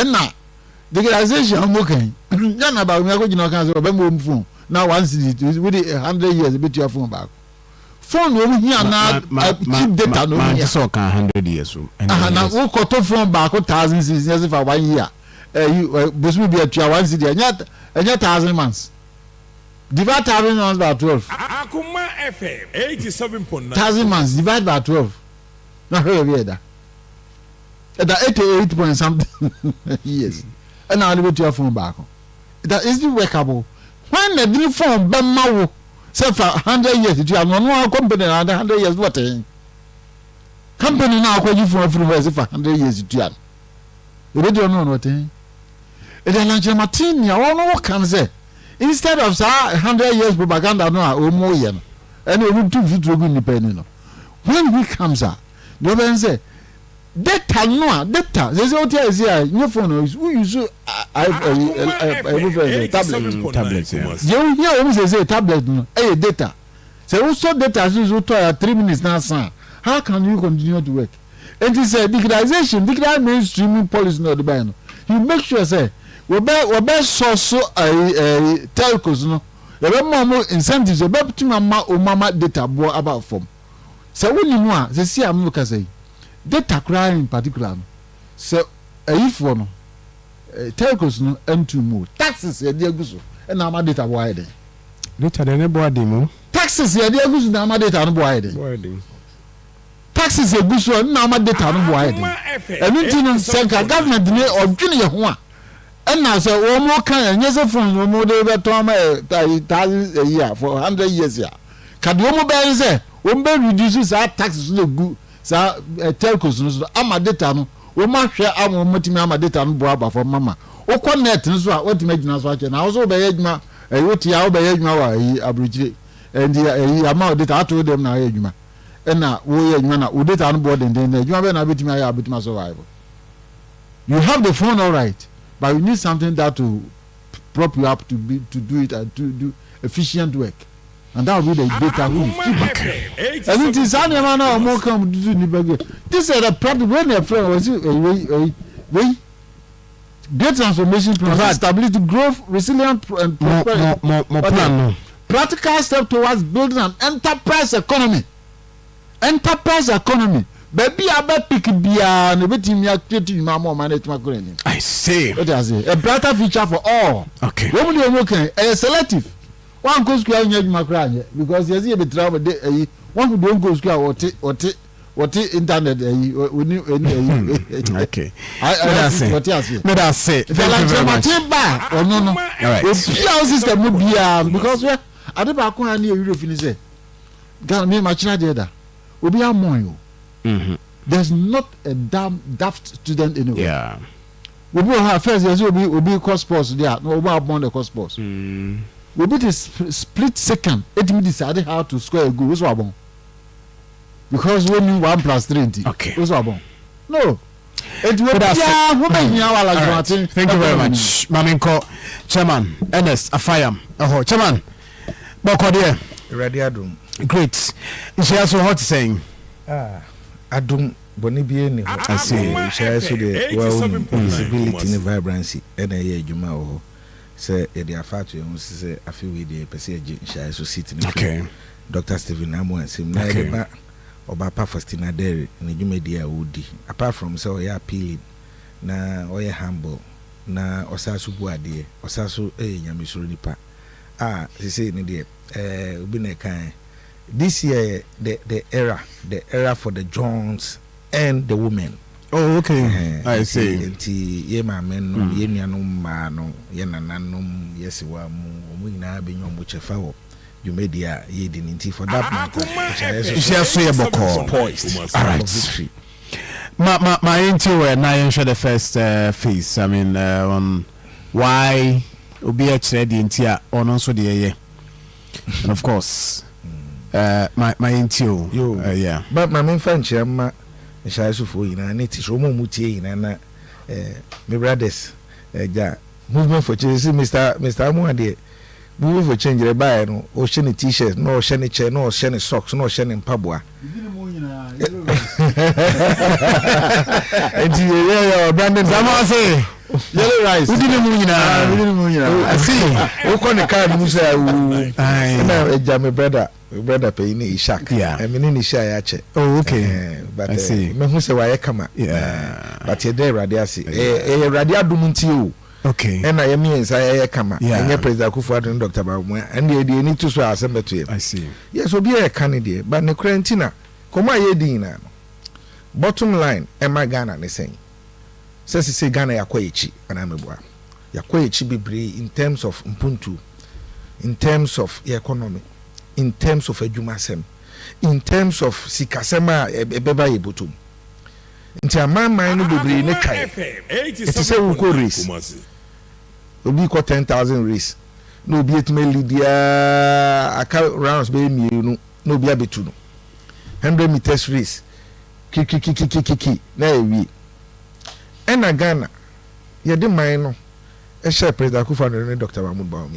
na digitalization amokan ya na ba mi ko jina kan so ba mo phone na 1 city with 100 years bit your phone back phone no here na keep data no here so kan 100 years so na wo ko to phone back 1000 cities yes for 1 year you bosu be at 1 city enya 1000 months divide 1000 months by 12 Akoma FM 87.9 1000 months divide by 12 na here be that 88 point something years and now you your phone back that is the workable when the new phone be mawo say for 100 years you have no company and 100 years what company now ko you phone from for 100 years you have you don't know what it launch Martin ya one can say instead of 100 years propaganda no o mo ye no and we do video go independent no when he comes out the man say data no data they say what is here your phone is who use tablet you hear what say tablet no data say also data is to 3 minutes now son how can you continue to work and he said digitalization digital mainstreaming policy no the buy no you make sure say we be so telcos no we be more incentives we be to mama data bo about form say we ni mu a say see am look say data crime in particular so if one telcos no m2 more taxes e dey guso and na data bo aide data dey ne bo ade mu taxes e dey guso na data no bo aide taxes e guso na data no bo aide and until no central government ne odwene ye ho a and now say one more can yes phone no more dey beto am 1000 a year for 100 years ya can you mo be say we be reduce our taxes no go sa telcos no ama data no we ma hwe am motimi ama data no bo aba for mama o connect no so a what imagine so a che na also be adwuma woti a wo be adwuma wa abrochire and ama data ato dem na adwuma na wo ye adwuma na o data no bo den adwuma be na betimi aya betimi survive you have the phone all right but you need something that to prop you up to do it and to do efficient work and that will be the data we keep and it is any man now more come to do ni bag this is the problem when your friend was we great transformation plan stability growth resilient and prosperity more plan no practical step towards building an enterprise economy baby aba pick bia no betimi activate you more management green I say what I say a brighter future for all okay we will be okay selective one go school nyajuma kra anye because yes you be travel dey one go go school what internet we need okay I say what I say me that say thank you very much no all right our system no bia because we adeba ko na e finish say gan me machina dey da obi amon yo there's not a damn daft student anywhere. Yeah. We will have first yes we be course sports there. No, we have the course sports. We be the split second. It me decide how to score a goal. What's wrong? Because when you 1 + 3. Okay. What's wrong? No. It will be thank you very much. Maminko Chairman Ernest Afayam. Chairman. Boko there. Ready adum. Great. Is she also hot saying? Adum boni bie ni ho I see share so the well visibility and vibrancy and a adwuma ho say e dey afatu e say afi we dey pese age share so city ni okay Dr. Stephen Amo asim na e ba oba pa Faustina Dere na adwuma dia odi apart from say we appealing na we humble na osaso bu ade osaso nyame soro nipa say ni dey obi na kan this year the era for the Jones and the women. Oh, okay. I see. Ye ma men no ye nuanom ma no ye nananom yesiwa mu nyina be nyom chefa wo you media ye di nti for that matter. So ye boko poised. All right. My into where na share the first phase. I mean on why obi a chere di nti a ono so de ye. And of course my into yeah but my main fan chama shaisu fo ina neti so mo mutie ina na my brothers ja movement for change Mr. Amuade movement for change buy no o shene t-shirt no shene chair no shene socks no shene mpaboa enti yeah Brandon Zama say yellow rice udine mu nyina asi wo ko ne car mu say na eja me brother pay ni Ishak me ni Isha ya che oh okay but I see me hu say wa ye kama but ye dey radio asi radio adum nti o okay and I am here kama enye president Akufo-Addo and Dr. Baumua and they need to so assemble to him. I see yes obi a candidate but ne quarantine komo aye din na bottom line e ma Ghana ne sen say Ghana yakwa echi ana meboa yakwa echi bebre in terms of mpuntu in terms of economy in terms of adwumasem in terms of sikasema ebeba yebotum nti amman no bebre ne kai it say we go race obi ko 10,000 race no obi etime lidia aka rounds be mienu no obi abetu no 100 meters race kiki na ewi ena Ghana ye de man no e share president Akufo-Addo and Dr. Baumua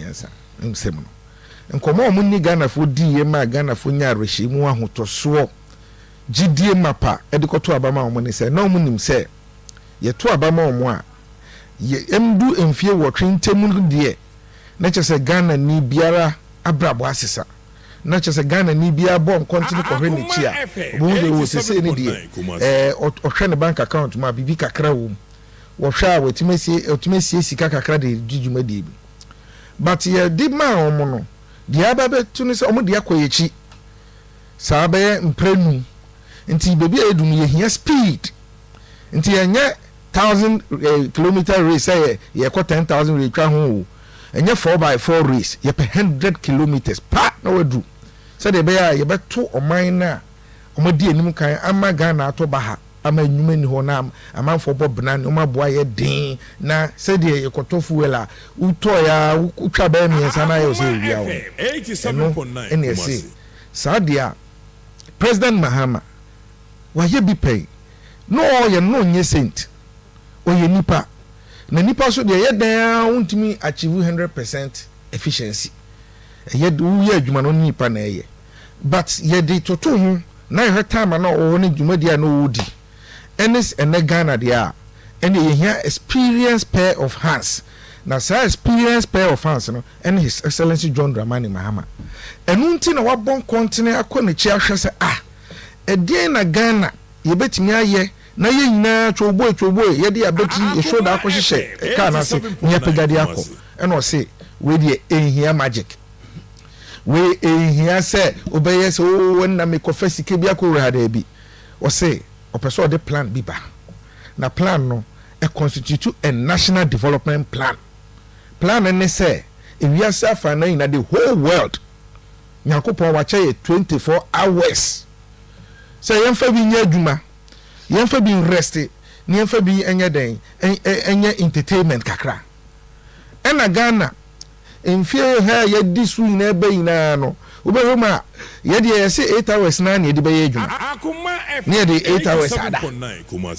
nsem no nkomo o munni Ghana fo di ye ma Ghana fo nya reshi mu ahotoso gidie mapa e de koto abama o munni se na o munnim se ye to abama o mu a ye emdu emfie wo twentemu de na chese Ghana ni biara abrabo asesa na chese Ghana ni biara bon continue ko hwe ne chia bo de wo sese ni de o hwe ne bank account ma bibi kakra wo wo hwa a otimesi sika kakra de jujuma de bi but ye di ma o mo no de ababe tunu se o mo de akoyechi sa be mprenu nti bebi edum ye hia speed nti enye 1,000 kilometer race ye ko 10,000 race twa ho enye 4x4 race ye per 100 kilometers pa na wadu se de be ya ye beto oman na omodi anim kan ama Ghana ato baha ama nyuma ni ho na amanfo bobna ne omaboa ye den na se de ye koto fuela uto ya utwa ba mi ensa na ye se wia wo 87.9 ene se sadia President Mahama wa ye bi pay no ye no nye saint oye nipa na nipa so de ye dan untimi achieve 100% efficiency ye do ye adwuma no nipa na ye but ye de toto hu na ye time na o ne dwuma dia no wodi enes ene Ghana dia ene ye hia experience pair of hands na sa experience pair of hands no ene His Excellency John Dramani Mahama enunti na wabon continent akọ na chi ahwe se edien na Ghana ye betimi aye na ye nyina twobo ye de abeti e show da akohye ka na se nya pegade akọ ene o se we de ehia magic we ehia se obeye se o na me kofasi ke bia ko rada bi o se o person de plan bi ba na plan no e constitute a national development plan ne se e wi asa fa na in the whole world nyakopon wa che 24 hours se yemfa bi nya adwuma yemfa bi rest ni yemfa bi enye den enye entertainment kakra ena Ghana enfie ha ye disu na ebe ina no ubehoma ye de ye se 8 hours na ne de be ye adwuma ne de 8 hours ada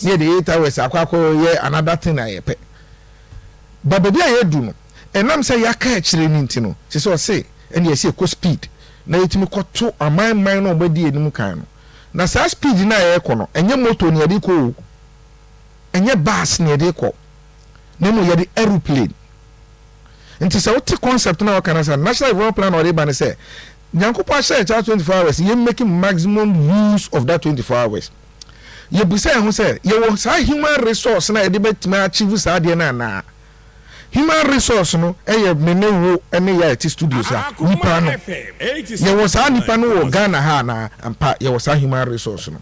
ne de 8 hours akwako ye another thing na ye pe baba bia ye du no enam se yaka a kire ni ntino se so se ene ye se ko speed na yetimi koto aman no obadi enim kan no na sa speed na ye ko no enye moto ne de ko enye bus ne de ko ne mo ye de aeroplane nti se what concept na wakana sa national development plan or ban say nyankopo share 24 hours you making maximum use of that 24 hours ye bu say ho say ye wo sa human resource na ye de betima achieve sa de na human resource no eye menewo ene ya ti studios a nipa no ye wo sa nipa no wo Ghana ha na ampa ye wo sa human resource no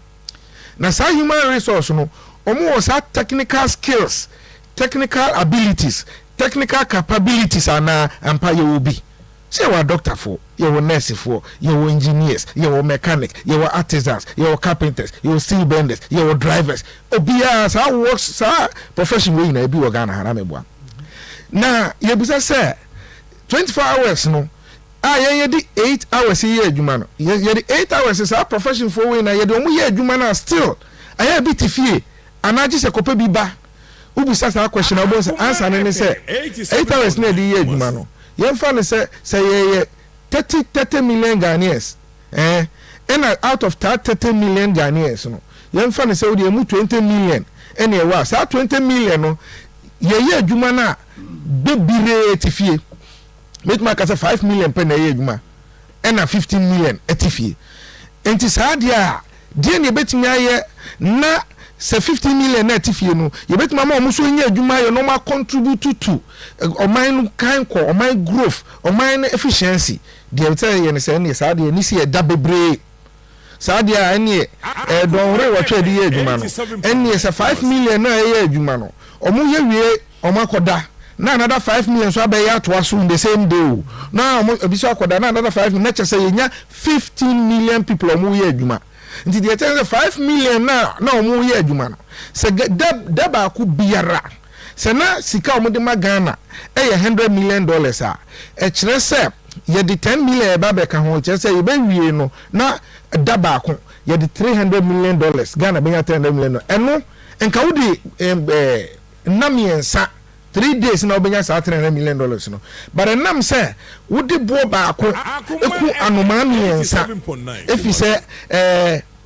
na sa human resource no omo wo sa technical skills technical abilities technical capabilities ana ampa ye will be say we doctor for ye will nurse for ye will engineers ye will mechanic ye will artisans ye will carpenters ye will steel benders ye will drivers obia sa works sa profession we na bi wo Ghana ha na meboa na ye bisa say 24 hours no ye di 8 hours ye adwuma no ye di 8 hours sa profession for we na ye di omo ye adwuma na still aye bi tifie anaji se kopa bi ba ubisa sa question about answer ne say 8 hours na di ye adwuma no yemfa ne say ye 30 million Ghanaians and out of that 30 million Ghanaians no yemfa ne say we dey mu 20 million ene wa sa 20 million no ye adwuma na bebire etifie metuma ka say 5 million pe na ye adwuma na 15 million etifie enti saa dia die ne betumi aye na say 15 million na etifie no ye betuma ma omo so nya adwuma ye no ma contribute to oman kan ko oman growth oman efficiency die tell ye ne say ne saa dia ni si e da bebre saa dia ene don re wo twede ye adwuma no ene say 5 million na ye adwuma no omo ye wie omo akoda na another 5 million so abey ato aso in the same day na omo ebiso akoda na another 5 million na chese ye nya 15 million people omo ye adwuma nti dey tell 5 million na omo ye adwuma no se da ba ku biara se na sika omo de magana ye $100 million a e kire se ye de 10 million e ba be ka ho kire se ye be wie no na da ba ku ye de $300 million Ghana be nya $300 million eno enka wodi namiensa 3 days na obenya sa $300 million no but nam say wodi bo ba ko eku anoma miensa efi say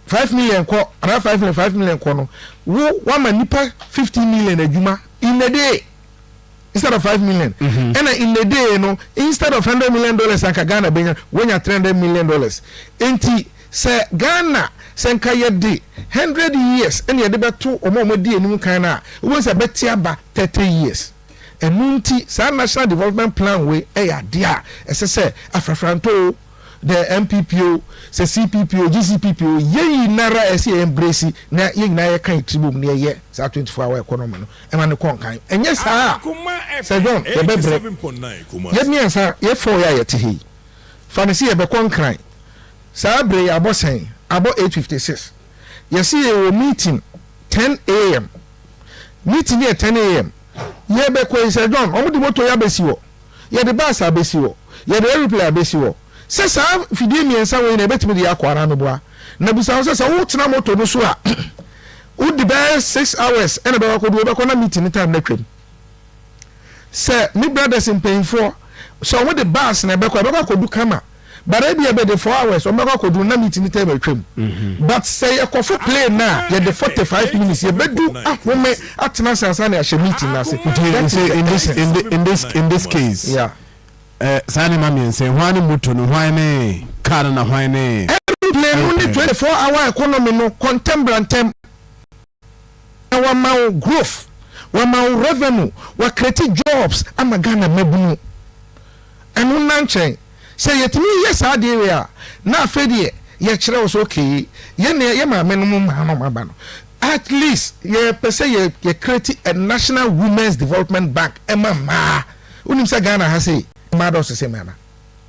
5 million ko ara 5 million ko no wo wa manipa 15 million adwuma in a day instead of 5 million and in a day no instead of $100 million anka Ghana benya wonya $300 million enti say Ghana senka ye de 100 years and ye de beto omo di enim kan na wo say betia ba 30 years enunti sa national development plan we ya dia ese afrafranto the MPPO se CPPO GCPPO ye nara ese embrace na ye na ye kan tribum na ye sa 24-hour economy no e ma ne kon kan enye sa se don ye bebre ye miensa ye for ya ye tehi fanisi ye be kon kan sa bre abosen abo 8:56 you see a meeting 10 a.m. meeting here 10 a.m. ye be ko se John omo di moto ya besi wo ye de bus abesi wo ye de airplane abesi wo se sa fidie miensa we na betimi de akwara no boa na busa se wo tena moto no so a wo di be 6 hours and be ko do be ko na meeting time na twem se me brothers in pain for so wo de bus na be ko do kama but I be the 4 hours o meko kodu na meeting time atwam but say e kofo play na ye the 45 minutes ye bedu ahome atena sansa na ye meeting na say in this case yeah sani mami say hwan moto no hwan ne car na hwan ne play only 24-hour economy no contemplantem wa ma growth wa ma revenue wa create jobs amagana mabunu enu nanchen say yetimi yes area na afedie ye kire wo so okay ye ma menum ma no maba no at least ye pese ye create a national women's development bank ma unim sa Ghana ha say ma do so say ma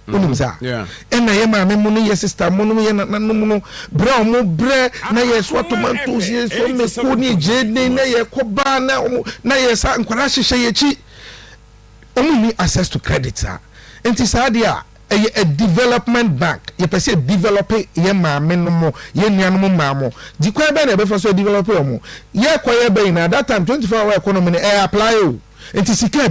unim sa na ye ma memu no ye sister mo no ye na no no bra mo bre na ye so tomatoes ye so me ko ni je na ye ko ba na ye sa nkwara hihye ye chi only access to credit sa enti sa dia a development bank ye pese develop ye maame no mo ye nuanom maamo di kwa be na be fa so develop mo ye kwaye be na that time 24-hour economy no apply o enti sika e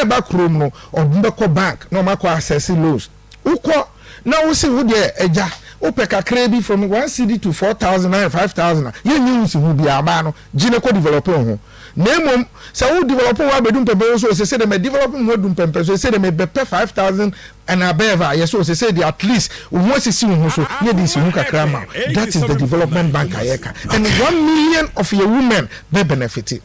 backroom no odumbe ko bank no makọ access loans ukọ na wo se wo de eja o pe kakra bi from 1 cedi to 4,000 and 5,000 ye nyi wo se hu bi aba no gine ko develop ho nemom se wo develop wa bedum pempe so se de me develop mo dum pempe so se de me bepe 5,000 and above yes so se de at least wo se si wo so ye di si hu kakra ma that is the development bank ayeka and 1 million of your women be benefit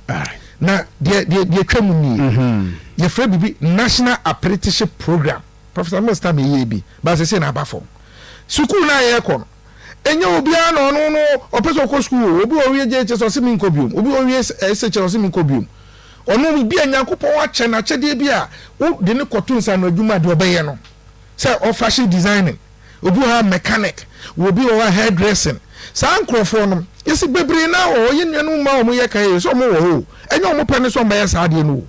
na de twam ni ye fra bibi national apprenticeship program Professor Mr. Meyebi ba se na aba form school na ye ko enye obi ano no opeso ko school obi owie je che so se min kobium obi owie ese che so se min kobium ono bi anyankopon wa che na chede bi a wo de ne koto nsa no adwuma de obeye no say of fashion designing obi ha mechanic obi o hairdressing sa ankrofo no yesi bebre na o ye nuanu ma o mo ye kai so mo wo enye o mo pene so mba ye sa de no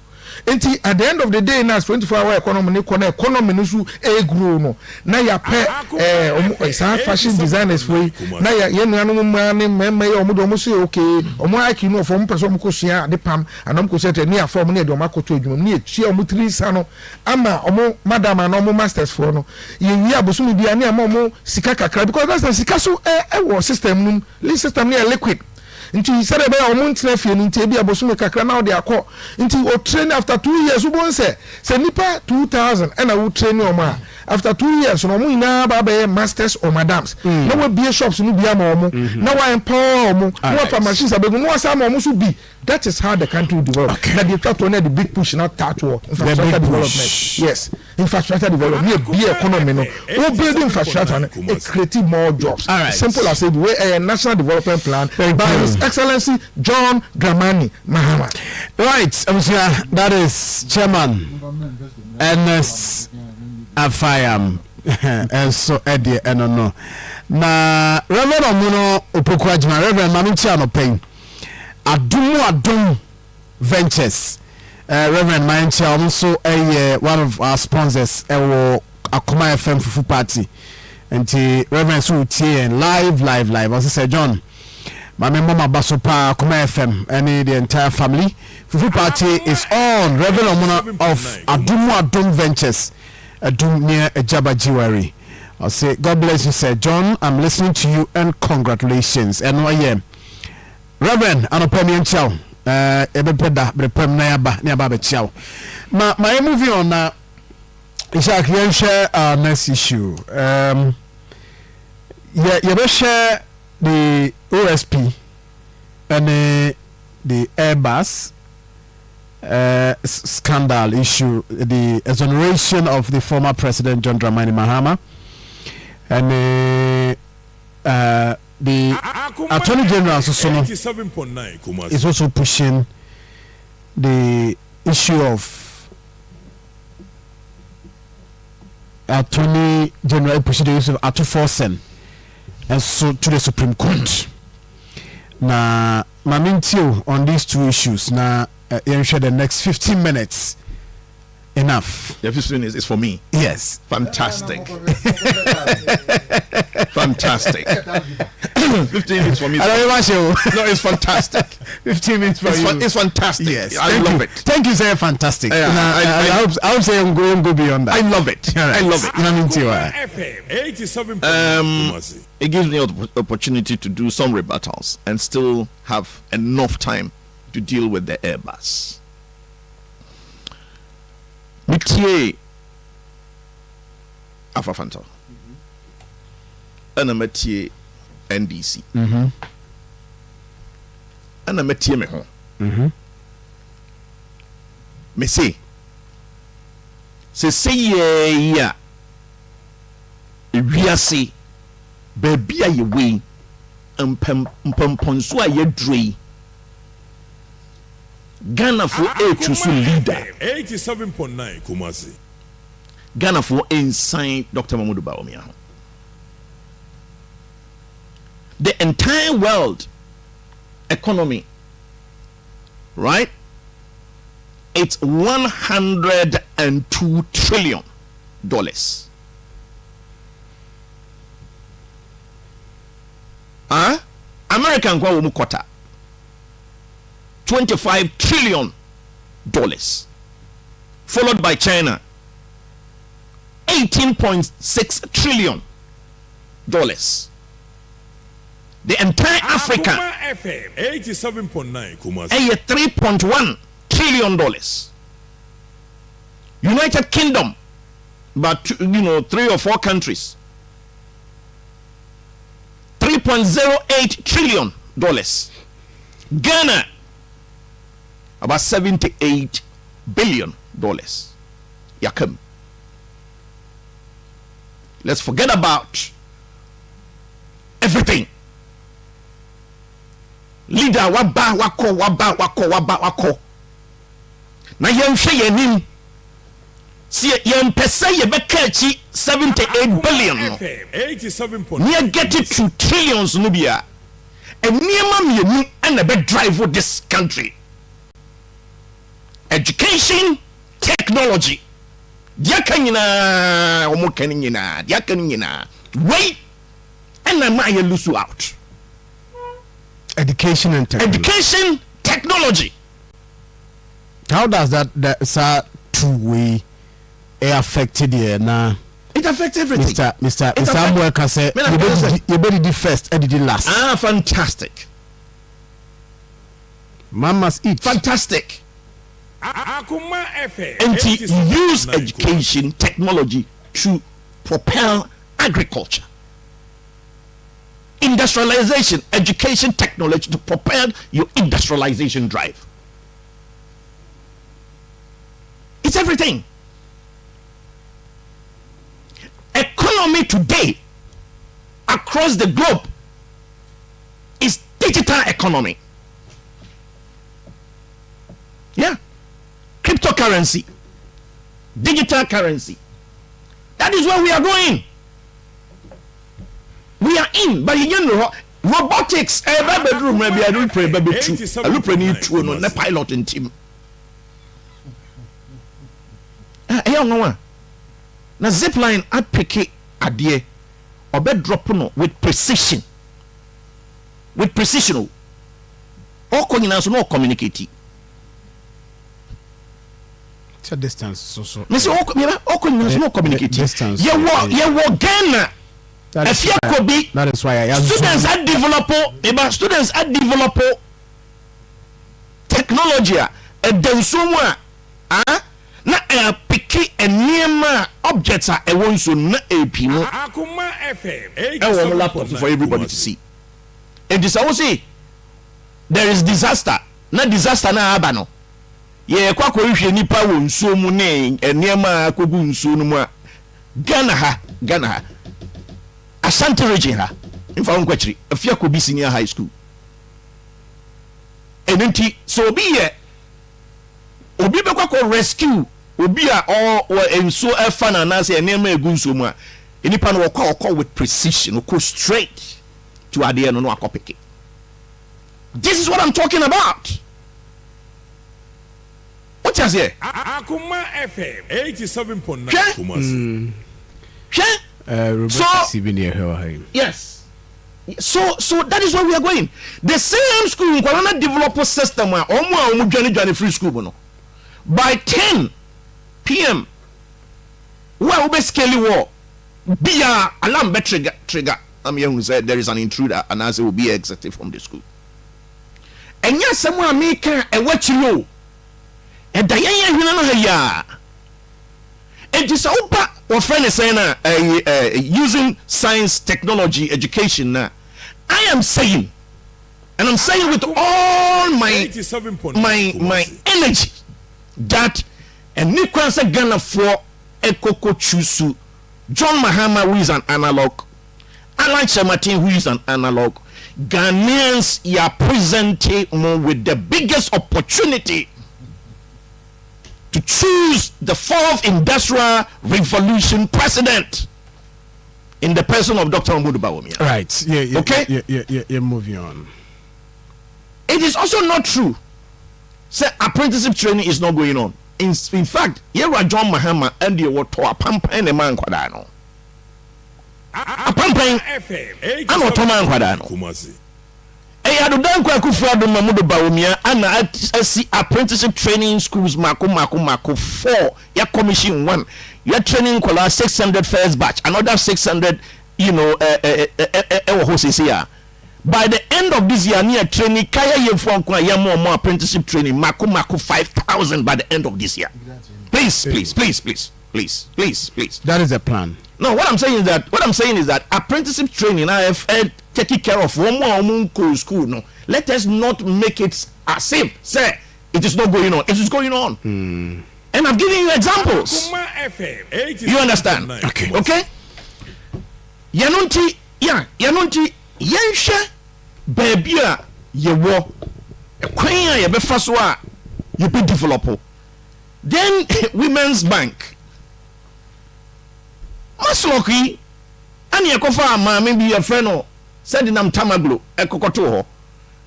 enti at the end of the day na 24-hour economy ne ko na economy no su grow no na ya pe sa fashion designers foi na ya ye nuanu ma ne mema ye o mo do mo so okay o mo aki no for mo person mo ko sua de pam anam ko set ne ya form ne de o makoto adwuma ne etua o mo 3 sa no ama o mo madam na o mo masters for no ye wi abosom bia ne ama o mo sika kakra because that's the sika so wo system num system ne liquid nti said be o mun tena fie nti bi abosume kakra na o de akọ nti o train after 2 years ubon say nipa 2000 and I will train o ma after 2 years no mu ina ba be masters or madams na we be shops no bia ma o mu na wa empower o mu na wa machines abegu no wa sa ma o mu so bi. That is how the country will develop. Now the talk to the big push, not touch war infrastructure development. Yes, infrastructure development. Be economy no. We build infrastructure. It creates more jobs. Right. Simple as it. We a national development plan by His Excellency John Dramani Mahama. Right, that is Chairman Ernest Afayam. And so Eddie and no. Na Reverend Omuno Opokuajima, Reverend Manuchi Anopeng. Adum Ventures, Reverend Maincha, also one of our sponsors, Akoma FM Fufu Party, and Reverend Suti live. As I said, John, my mama Basopa, Akoma FM, and the entire family. Fufu Party is on. Reverend Omuna of Adum Ventures, Adum near Ejaba Jiwari. I'll say, God bless you, sir. John, I'm listening to you and congratulations. And Reverend Anopemian Chow, Ebepeda, Brepem Nayaba, Niaba Chow. My movie on exactly share our next issue. You share the OSP and the Airbus scandal issue, the exoneration of the former president John Dramani Mahama, and the Attorney General is also pushing the issue of Attorney General pushing the issue of Atuforsen and so to the Supreme Court. Now, Mamintio on these two issues. Now, you share the next 15 minutes. Enough. The 15 minutes is for me. Yes. Fantastic. Fantastic. 15 minutes for me. No, it's fantastic. 15 minutes for you. It's fantastic. Yes. I love it. Thank you, sir. Fantastic. Yeah, I hope say I'm going to go beyond that. I love it. Right. I love it. It gives me the opportunity to do some rebuttals and still have enough time to deal with the Airbus. Metie Afafanta. Ana metie NDC. Ana metie me ho. Me say ya ewiase baby aye we mpamponso aye drei Ghana for a choose leader 87.9 Kumasi. Ghana for inside Dr. Mahmoud Bawumia. The entire world economy, right? It's $102 trillion. American kwa wumu kwata $25 trillion, followed by China, $18.6 trillion. The entire Africa, FM 87.9 Kumasi, $3.1 trillion. United Kingdom, but 3 or 4 countries, $3.08 trillion. Ghana, about $78 billion. Yakum. Let's forget about everything. Leader wako. Na yemhwe yenim. See yempese yebekachi $78 billion. FM 87.9. Near get it to trillions nubia. And near mam and a bed drive this country. Education, technology. Diakanina omokanina, diakanina. Wait, and I might lose you out. Education and technology. Education, technology. How does that two-way affected here now? It affects everything. Mr. Amweka said, you better do first and did last. Fantastic. Man must eat. Fantastic. Akoma FM. And use education technology to propel agriculture. Industrialization, education technology to propel your industrialization drive. It's everything. Economy today across the globe is digital economy. Yeah. Cryptocurrency, digital currency. That is where we are going. We are in, but you know, robotics. Bedroom, maybe I don't pray, baby. I look for new tool on the pilot in team. Now zipline at pick a dear or bed drop with precision. With precision. All coordinates no communicate. It's a distance. So. Miss all coordinates no communicate. Distance. You walk Ghana. That is why I asked. Students are develop technology. Then somewhere, na picky and near objects are a one so na a pino. Akoma FM. A laptop for everybody to see. And this I will say, there is disaster. Na disaster na abano. Ye kwa kwa ihwe nipa won so mu ne enema akogu nso no mu a Ghana ha Ashanti region ha in fa nkwachiri afia ko bi senior high school enenti so obi be kwa rescue obi a or enso efa na na se enema egu nso mu a nipa no wo with precision go straight to ade no akopeke. This is what I'm talking about. What is here? Akoma FM 87.9 Kumasi. Yes. So that is where we are going. The same school in Kwana develop a system where omu free school no. By 10 p.m. where we scale war be a alarm trigger. I'm here who said there is an intruder and as it will be exited from the school. And yes, someone make a watch you. And Diana it is open or friend is saying using science technology education I am saying and I'm saying with all my energy that a new concept Ghana for a Coco Chusu John Mahama who is an analog Alan Chamatin who is an analog Ghanaians are presenting with the biggest opportunity to choose the fourth industrial revolution president in the person of Dr. Mahmoud Bawumia. Right. Yeah. Okay. Yeah. Moving on. It is also not true. Say apprenticeship training is not going on. In fact, here are John Mahama and the water a pampa and a man quadano. A pampa and what man quadano. I do don't quite for the Mahmoud Bawumia and I see apprenticeship training schools Mako 4 ya commission 1 you are training kola 600 first batch another 600 by the end of this year near training kaya ye for more apprenticeship training Mako 5,000 by the end of this year. Please. That is a plan. No, what I'm saying is that apprenticeship training I have taken care of one more school. No, let us not make it as if say it is not going on. It is going on. And I'm giving you examples. You understand? Okay. Yanunti, yensha baby ye wo ekwan ye be faso a you be developer. Then Women's Bank Masloki ani ekofa ma me bi friend no said nam tamaglo ekokoto ho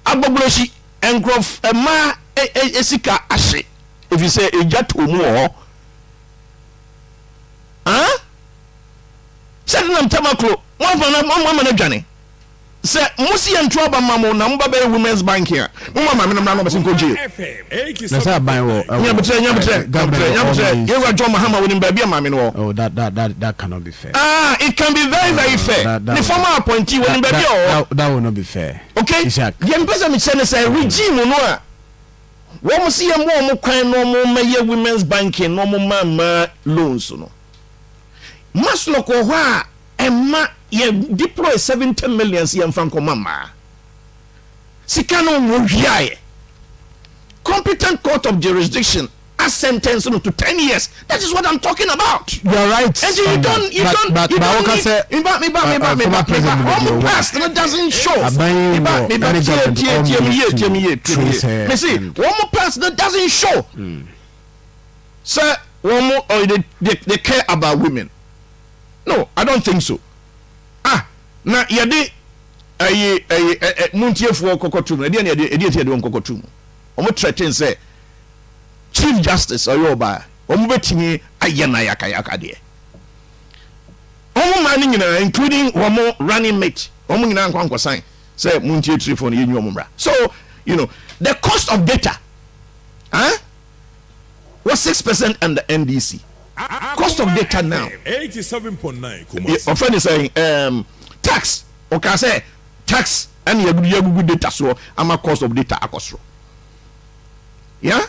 agbogloshi enkrof ma esika ahye if you say ejato mu ho said nam tamaglo one na dwane say musi entro ba mamo na mba be Women's Bank here mama me na no besin koje na say ban wo nyabetre you John Mahama woni ba bia mama no. Oh, that cannot be fair. It can be very fair. The former appointee woni ba bia that will not be fair. Okay, yem pesa me say regime no a wɔn si yɛ mo kwan no mo mɛyɛ women's banking no mo ma loans no maslo ko hɔ a ɛma yɛ deploy 70 million yɛ mfa nkɔma ma sika no mo hwiae competent court of jurisdiction a sentence to 10 years. That is what I'm talking about. You're right. And you don't need past that doesn't show. See, one more past that doesn't show. Sir, one more they care about women. No, I don't think so. Now yadi muntie for kokotum. Edi kokotum. Omo threaten say Chief Justice Oyoba, Omubetimi Ayana Yaka de. Omo man nyina including Omo running mate, Omo nyina nkwa sign say muntie tree for yenyu omumra. So, you know, the cost of data was 6% under NDC. Cost of data now 87.9. Our friend is saying tax. Okay, say tax and yagugu data so ama cost of data akosro. Yeah?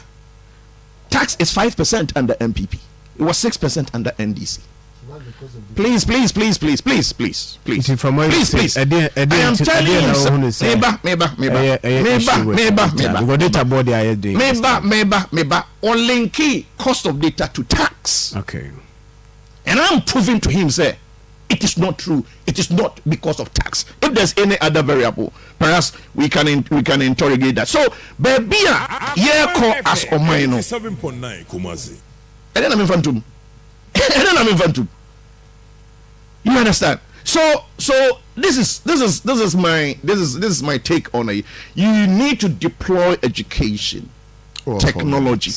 Tax is 5% under MPP. It was 6% under NDC. Please. From where please. I am telling you, meba. On linky cost of data to tax. Okay. And I'm proving to him, say, it is not true. It is not because of tax. If there's any other variable, perhaps we can interrogate that. So, baby, yeah, call as Omaino. 87.9 Kumasi. And then I'm in front of. You understand? So this is my take on it. You need to deploy education, technology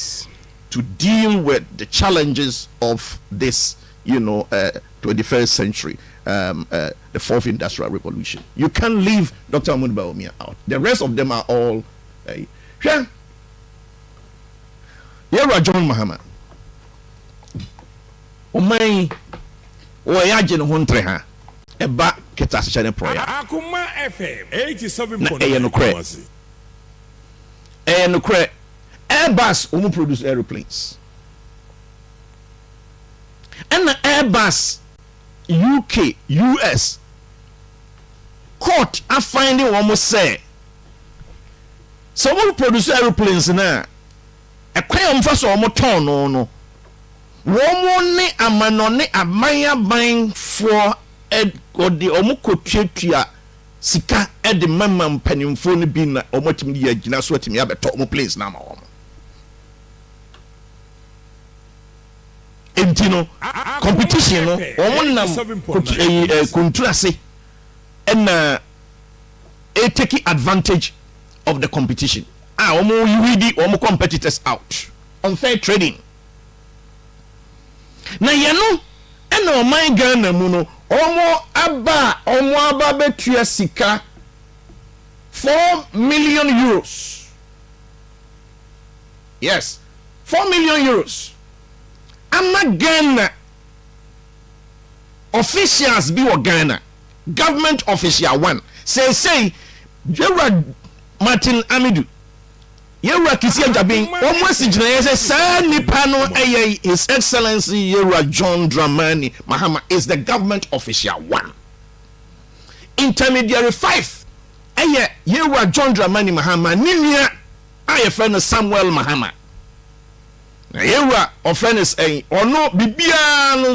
to deal with the challenges of this, 21st century, the fourth industrial revolution. You can't leave Dr. Ahmed Bawumia out. The rest of them are all Yera John Mahama. Omai Oyaje no hontre ha. Eba keta chane proya. Akoma FM 87.9 Kumasi. Airbus who produce aeroplanes. And the Airbus UK, US court are finding almost say someone produce aeroplanes na a quay first or motor no woman amanone amaya buying for ed or the omukotia sika ed the mamma penimphone bin or multimedia gina sweating me up a top place now. Entino competition no omonam kontrase and taking advantage of the competition omo yidi omo competitors out unfair trading na yeno ena o man Ghana mu no omo aba betua sika 4 million euros. Yes, 4 million euros. I'm Ghana officials be Ghana government official one say Yera Martin Amidu Yera Kisia Jabin almost say nipa no His Excellency Yera John Dramani Mahama is the government official one. Intermediary 5 Yera John Dramani Mahama ninia I friend Samuel Mahama. Yera offense or no bibia no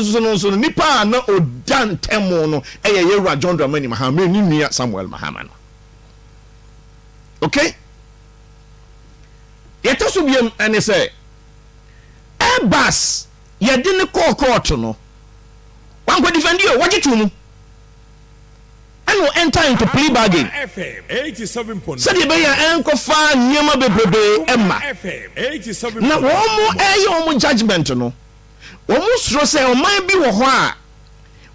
nipa na odan temo no Yera John Dramani Mahama ni Samuel Mahama. Okay? Yeta so biem ene say Airbus ye de ne court no wan go defend you what you mu and will enter into plea bargain. FM 87.9. Said you be enko fa nyema bebrebe emma. FM 87. Na wo mo judgment no. Wo mo suro say o man bi wo ho a.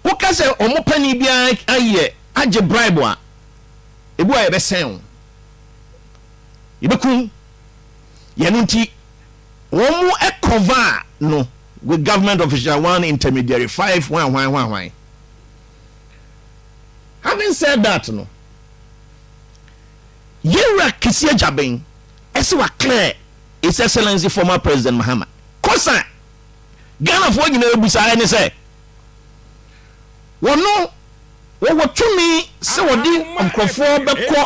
Wo ka say o mo pani bi aye age bribe a. Ebu a ye be sen. Ibekun. Ye no nti wo mo e cover no with government official 1 intermediary 5 1. Having said that, no, Yera Kisia Jabin, as we are clear, His Excellency former President Mahama. Kosa Ghana for nyina ebusa ene say wono wo tumi se wodi nkrofo bekọ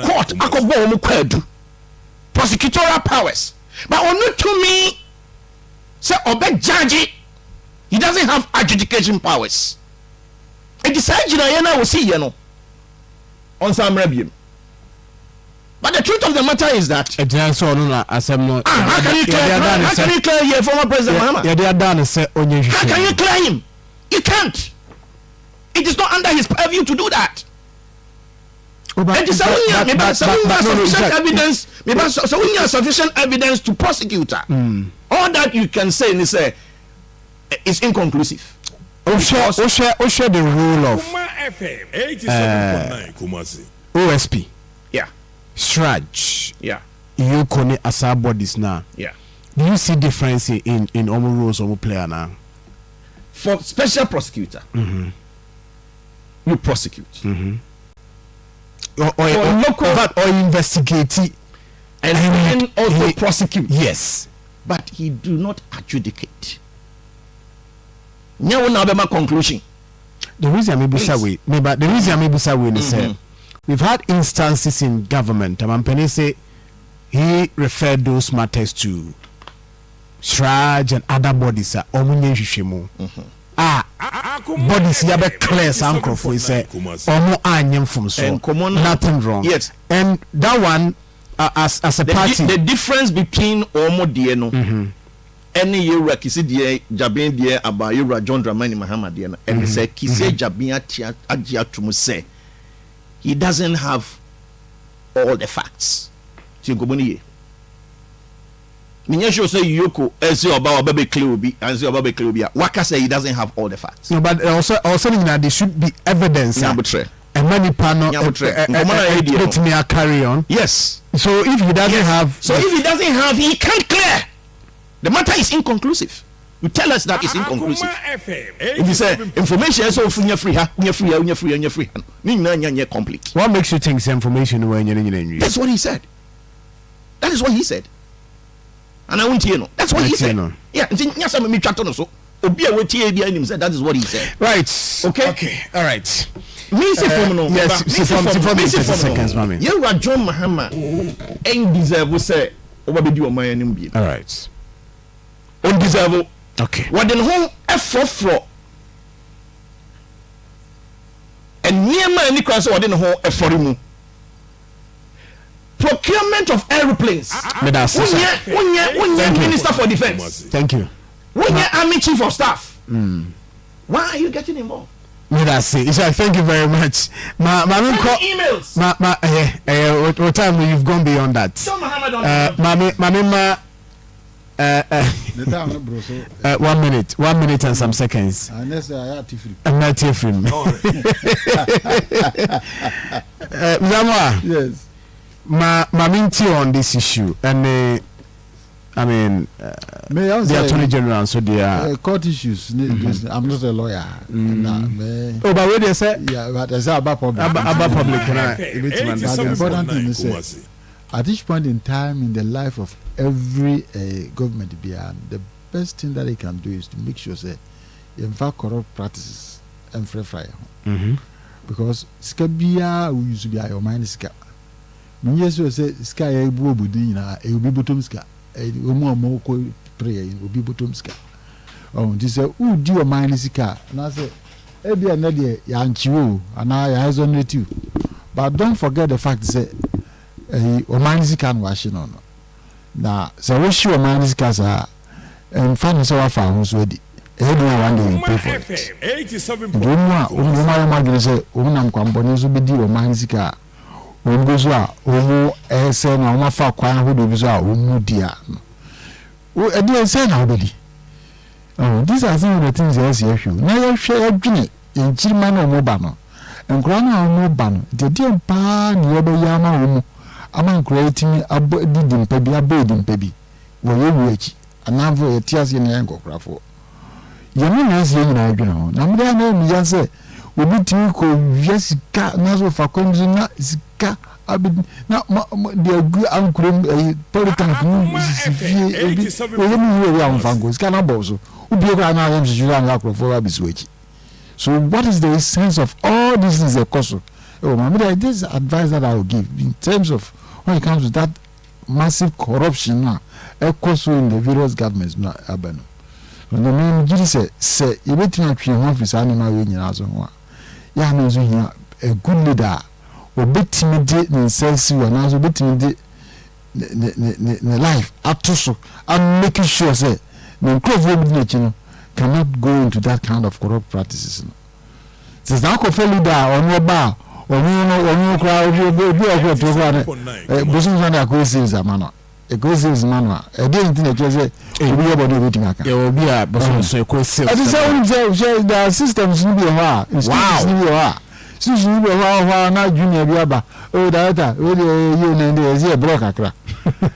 court akobo wo kwadu prosecutorial powers but ono tumi se obe judge. He doesn't have adjudication powers. It is Ajina na we see you know on some rebellion. But the truth of the matter is that how can you clear here former President Mahama? How can you clear him? You can't. It is not under his purview to do that. And sufficient evidence to prosecute her. All that you can say is inconclusive. Share the rule of OSP. Yeah. Shraj. Yeah. You connect as our bodies now. Yeah. Do you see difference in Omo rules Omo player now? For special prosecutor, you prosecute. Or investigate and then also prosecute. Yes. But he do not adjudicate. Now we conclusion. The reason I may be sorry, is we've had instances in government. Amampene say he referred those matters to Shraj and other bodies. Bodies yabe clear sankrofo he say omo anyem from so nothing wrong. Yes. And that one as a party, the difference between omo die no any year kisi die jabin die about Yura John Dramani Mahama die no and say kisi jabin agia to say he doesn't have all the facts. Tinkoboni Minyesho say Yoko Ezi Oba Obabe Kleobi and Zi Obabe Kleobi. Waka say he doesn't have all the facts. No, but also that there should be evidence. And many panel let me carry on. Yes. So if he doesn't have, he can't clear. The matter is inconclusive. You tell us that it's inconclusive. If you say information so free, complete. What makes you think information when you're That's what he said. That is what he said. And I won't hear no. That's what he said. Yeah, so that is what he said. Right. Okay. All right. Yes, seconds, mommy. You are John Mahama. Ain't deserve say over be my name. All right. Undeserve. Okay. What the whole effort and near my any class what the whole effort procurement of aeroplanes. Minister for Defense. Thank you. Army Chief of Staff. Why are you getting involved? Thank you very much. Emails. What time you've gone beyond that? One minute and some seconds. Unless I have to free. I'm not free. Yes. My minty on this issue, and I mean, the Attorney General, so they are court issues. I'm not a lawyer. Oh, but what they say? Yeah, but there's about public. The important thing is at each point in time in the life of every government, the best thing that they can do is to make sure that in fact corrupt practices and free fire. Because skabia we used to be your mind ska. Yes, we say sky ebu obudi na ebi bottom ska. Omo omo ko prayer in obi bottom ska. Oh, this say who do your mind ska? Na say ebi na de ya nchiwo ana ya exonerate you. But don't forget the fact say o mind ska no washi no. Na say we shi o mind ska sa and fan so wa fa ho so di. Everyone one day you pay for it. 87. Umma say unam kwambone so bi di o mind ska. Umbuzo a omo ese na oma fa kwan ho do bizo a omu dia o edi ese na obedi oh these are some of the things yes you show na you hwe adwene enchirima na omo ba no enkura na omo ba no de die pa ni obo ya ma omo ama enkura etimi abo didi mpabi abedi mpabi wo yewu achi anavo etiase na enkokrafo yemi na ese nyina adwene ho na mde na mi ya se obi timi ko wiasika na so fa kwamzi na sika Abi na the ankurum politics mu sifie ebi we am fango skana bozo ubi ko na am jura na akrofo abisuechi. So what is the sense of all this is a cause? Oh, this advice that I will give in terms of when it comes to that massive corruption now, a cause in the various governments now happen. When the man Jesus say you bet me three office animal we nyina so ho. Ya no so here a good leader obetimi de nsensi wa na so obetimi de ne life atoso and making sure say the crop we cannot go into that kind of corrupt practices. Since now leader on your bar or crowd business man acquisitions a manner. A goes manual. I didn't think it say be able to do it. It will be a business. There are systems in the wow. Since you were now junior biaba. Oh, that you and the broker.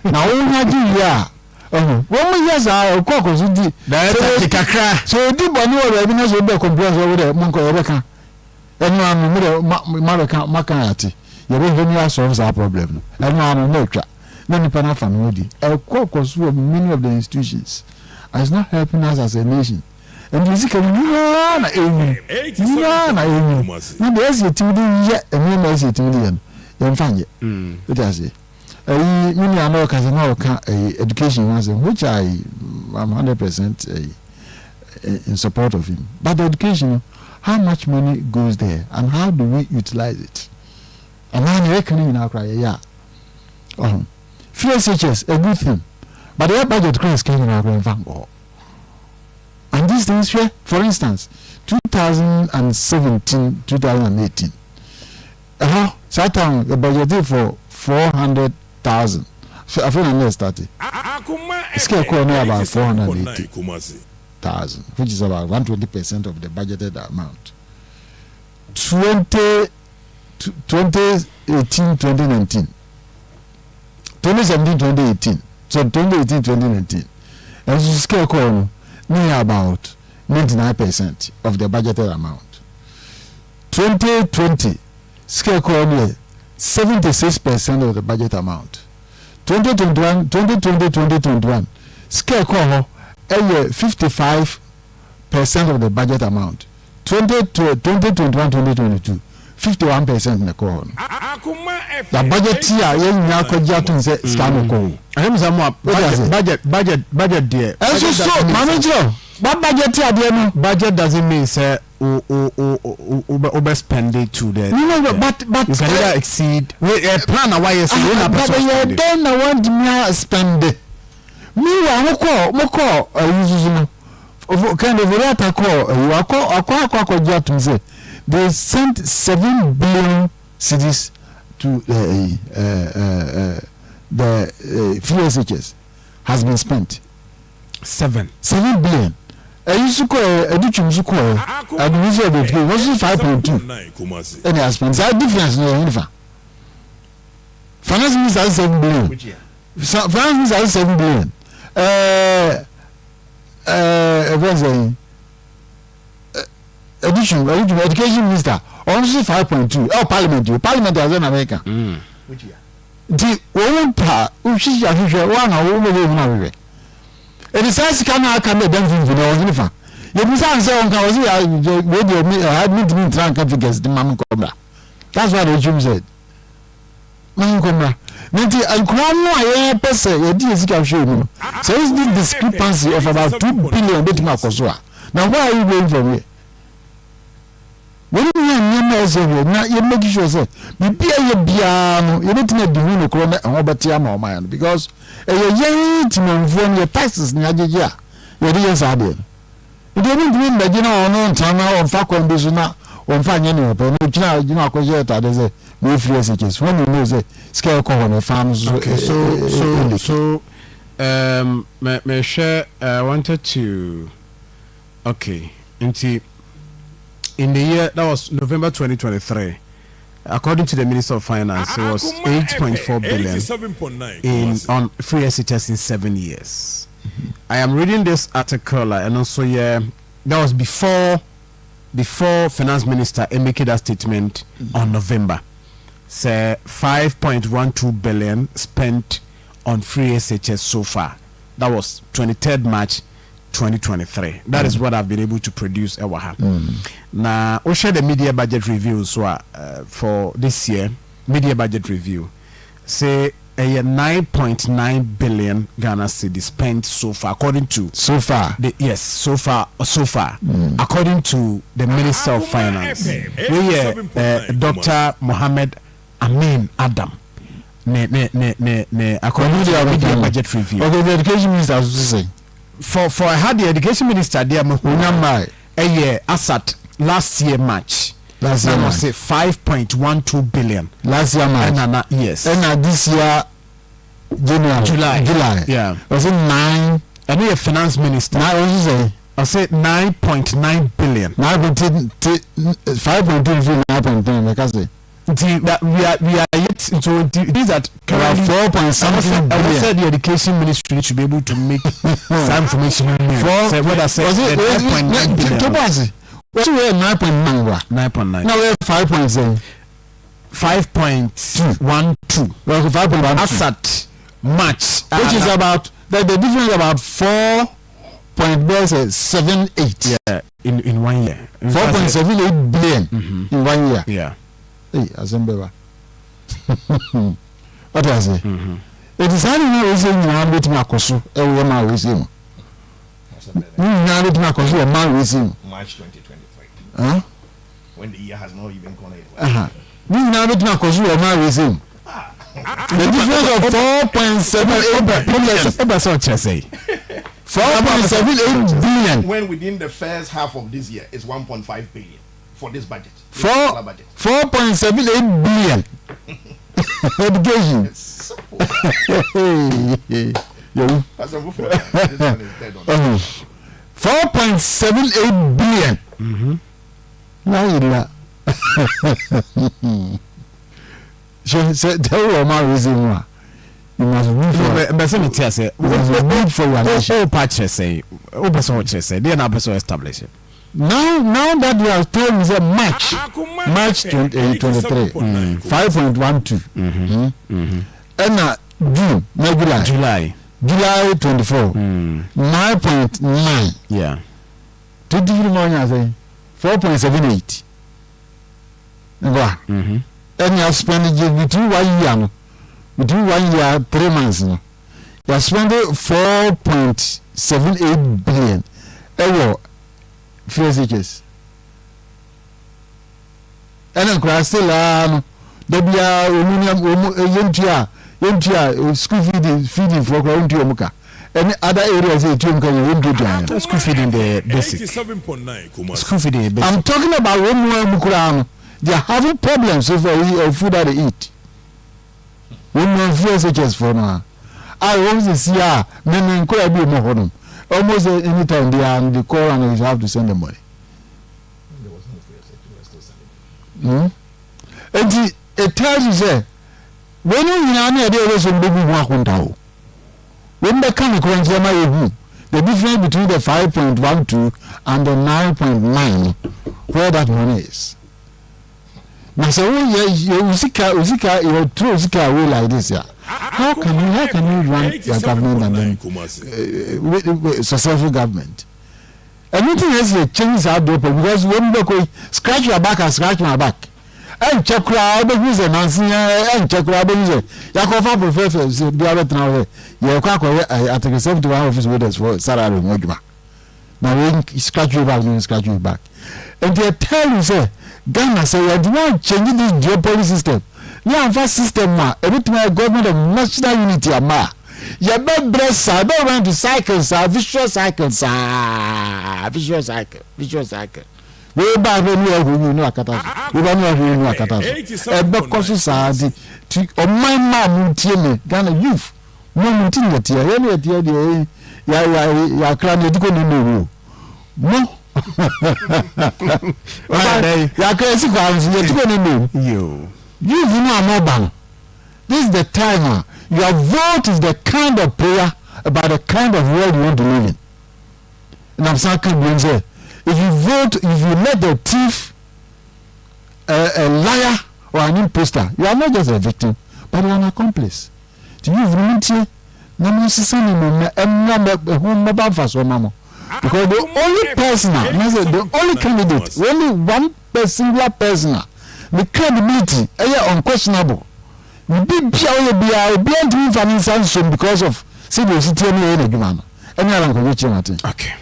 Now, what one years are caucus did that. So, deep on your evidence will be complaints over the Monco Rebecca. And Maraka Macayati. You will solve our problem. And now, no trap. Many Panafan Woody. A caucus of many of the institutions is not helping us as a nation. And basically, now there's a 2 yet, and then there's a 2 million. Then find it. It has it. Many Americans education which I am 100% in support of him. But the education, how much money goes there and how do we utilize it? And now you're reckoning in our cry, yeah. Free SHS, a good thing. But their budget class came in our grand family. And these things here, for instance, 2017, 2018. Satan, the budget for 400,000. So I feel I'm not starting. It's about 480,000, which is about 120% of the budgeted amount. 2018, 2019. 2017, 2018. So 2018, 2019. And so scale call near about 99% of the budgeted amount. 2020, scale call near 76% of the budget amount. 2021, 2021, scale call 55% of the budget amount. 2021, 2022, 51% in the call. The budget here, you know, could just say scam call. I am some budget dear. As you saw, manager, what budget here? Budget doesn't mean say overspend it to the. No, but you can never exceed. We plan a why you say but you don't want me spend it. Me wa moko use kind of rata call you akwa say they sent 7 billion cedis to the free SHS has been spent 7 billion. You should call a duchum to call and we said it was 5.2 and has spent that difference no info. Finance minister has 7 billion. Finance minister has 7 billion. Education minister also 5.2. Oh, Parliament has in America. Which year? The one part, which is a one over. It is as can I come and dance for no uniform. You must answer on Kawazi, I need to meet against the Mamma Cobra. That's what the Jim said. Mamma Cobra. Nanti Alquamo, I person, a dear show. So is the discrepancy of about 2 billion bit Marcosua. Now, why are you going from here? When you are now, you make sure say, be piano, you need to make the moon corner and Robertiamo man because a young intimate from your taxes near the year. Your dears are there. You don't mean that you know, no time on Falcon Bizuna or Fanny, but you know, because they say, no free SHS. When you know, say, scale call on the farms. Okay, so, my share, I wanted to, okay, in the year that was November 2023, according to the Minister of Finance, it was 8.4 billion on free SHS in 7 years. I am reading this article, and also that was before Finance Minister making that statement on November. say 5.12 billion spent on free SHS so far. That was 23rd March 2023. That is what I've been able to produce. Now, we share the media budget review for this year. Media budget review say a 9.9 billion Ghana cedi spent so far, according to according to the Minister of Finance. We Dr. Mohammed Amin Adam. According to the media budget review. Okay, the education minister was saying. For I had the education minister there, a year asset last year March. Last year was 5.12 billion. Last year March. Yes. And this year July. Yeah. Was it 9? I know a finance minister. Now what you say? I said 9.9 billion. 5.2 9.9 because we are yet so these that 4 point something billion. I said the education ministry should be able to make some information. What I said, 9.9 billion. What you wear 9.9? 9.9. Now we're 5.7. 5.12. Well, 5.12. Asset match, which is about the difference about 4.78. Yeah, in 1 year. 4.78 billion in 1 year. Yeah. Hey, Azembeba. What was it? It is only now is in your with Makosu, a woman with him. Now with Makosu, a man with him. March 2023. Huh? When the year has not even gone anywhere. Now with Makosu, a man with him. The difference of 4.78 billion. 4.78 billion. When within the first half of this year is 1.5 billion for this budget. 4.78 billion. Education. Yo. 4.78 billion. La tell you my reason. You must move for your nation. They are not establish it. Now that you have told me March 2023 5.12 and July 24 9.9 yeah 23 money I say 4.78 and you are spending between 1 year between 1 year 3 months no you are spending 4.78 billion phrases and then still there be school feeding for any other areas school feeding the basic school feeding basic. I'm talking about when they are having problems with food that they eat. When phrases for now I always see men could be more almost any time they call and you have to send them money. And it tells you say when you are near the when they come across the difference between the 5.12 and the 9.9 where that money is. Now so you throw away like this here. How can you run your government and then with successful government? Everything else changes out there because when we go scratch your back and scratch my back. And check crowd who's a Nancy and check crowd Yakofa professors the other now. I take a 71 office with us for salary Mojima. Now when scratch your back, scratch your back. And they tell you say Ghana say you want changing this geopolitical system. Yeah, first system everything government of national unity you better bless I don't want to cycles vicious cycles we back when you know akata we don't know akata ebe koso saadi to o my man tie Ghana youth no mutin yet ya kran ediko no ya crazy kwans ediko no you know mobile. This is the time your vote is the kind of prayer about the kind of world you want to live in. And I'm saying, if you vote, if you let the thief, a liar, or an imposter, you are not just a victim, but you are an accomplice. Do you volunteer? Because the only person, the only candidate, only one singular person, the credibility is unquestionable. The big be financial because of city and okay.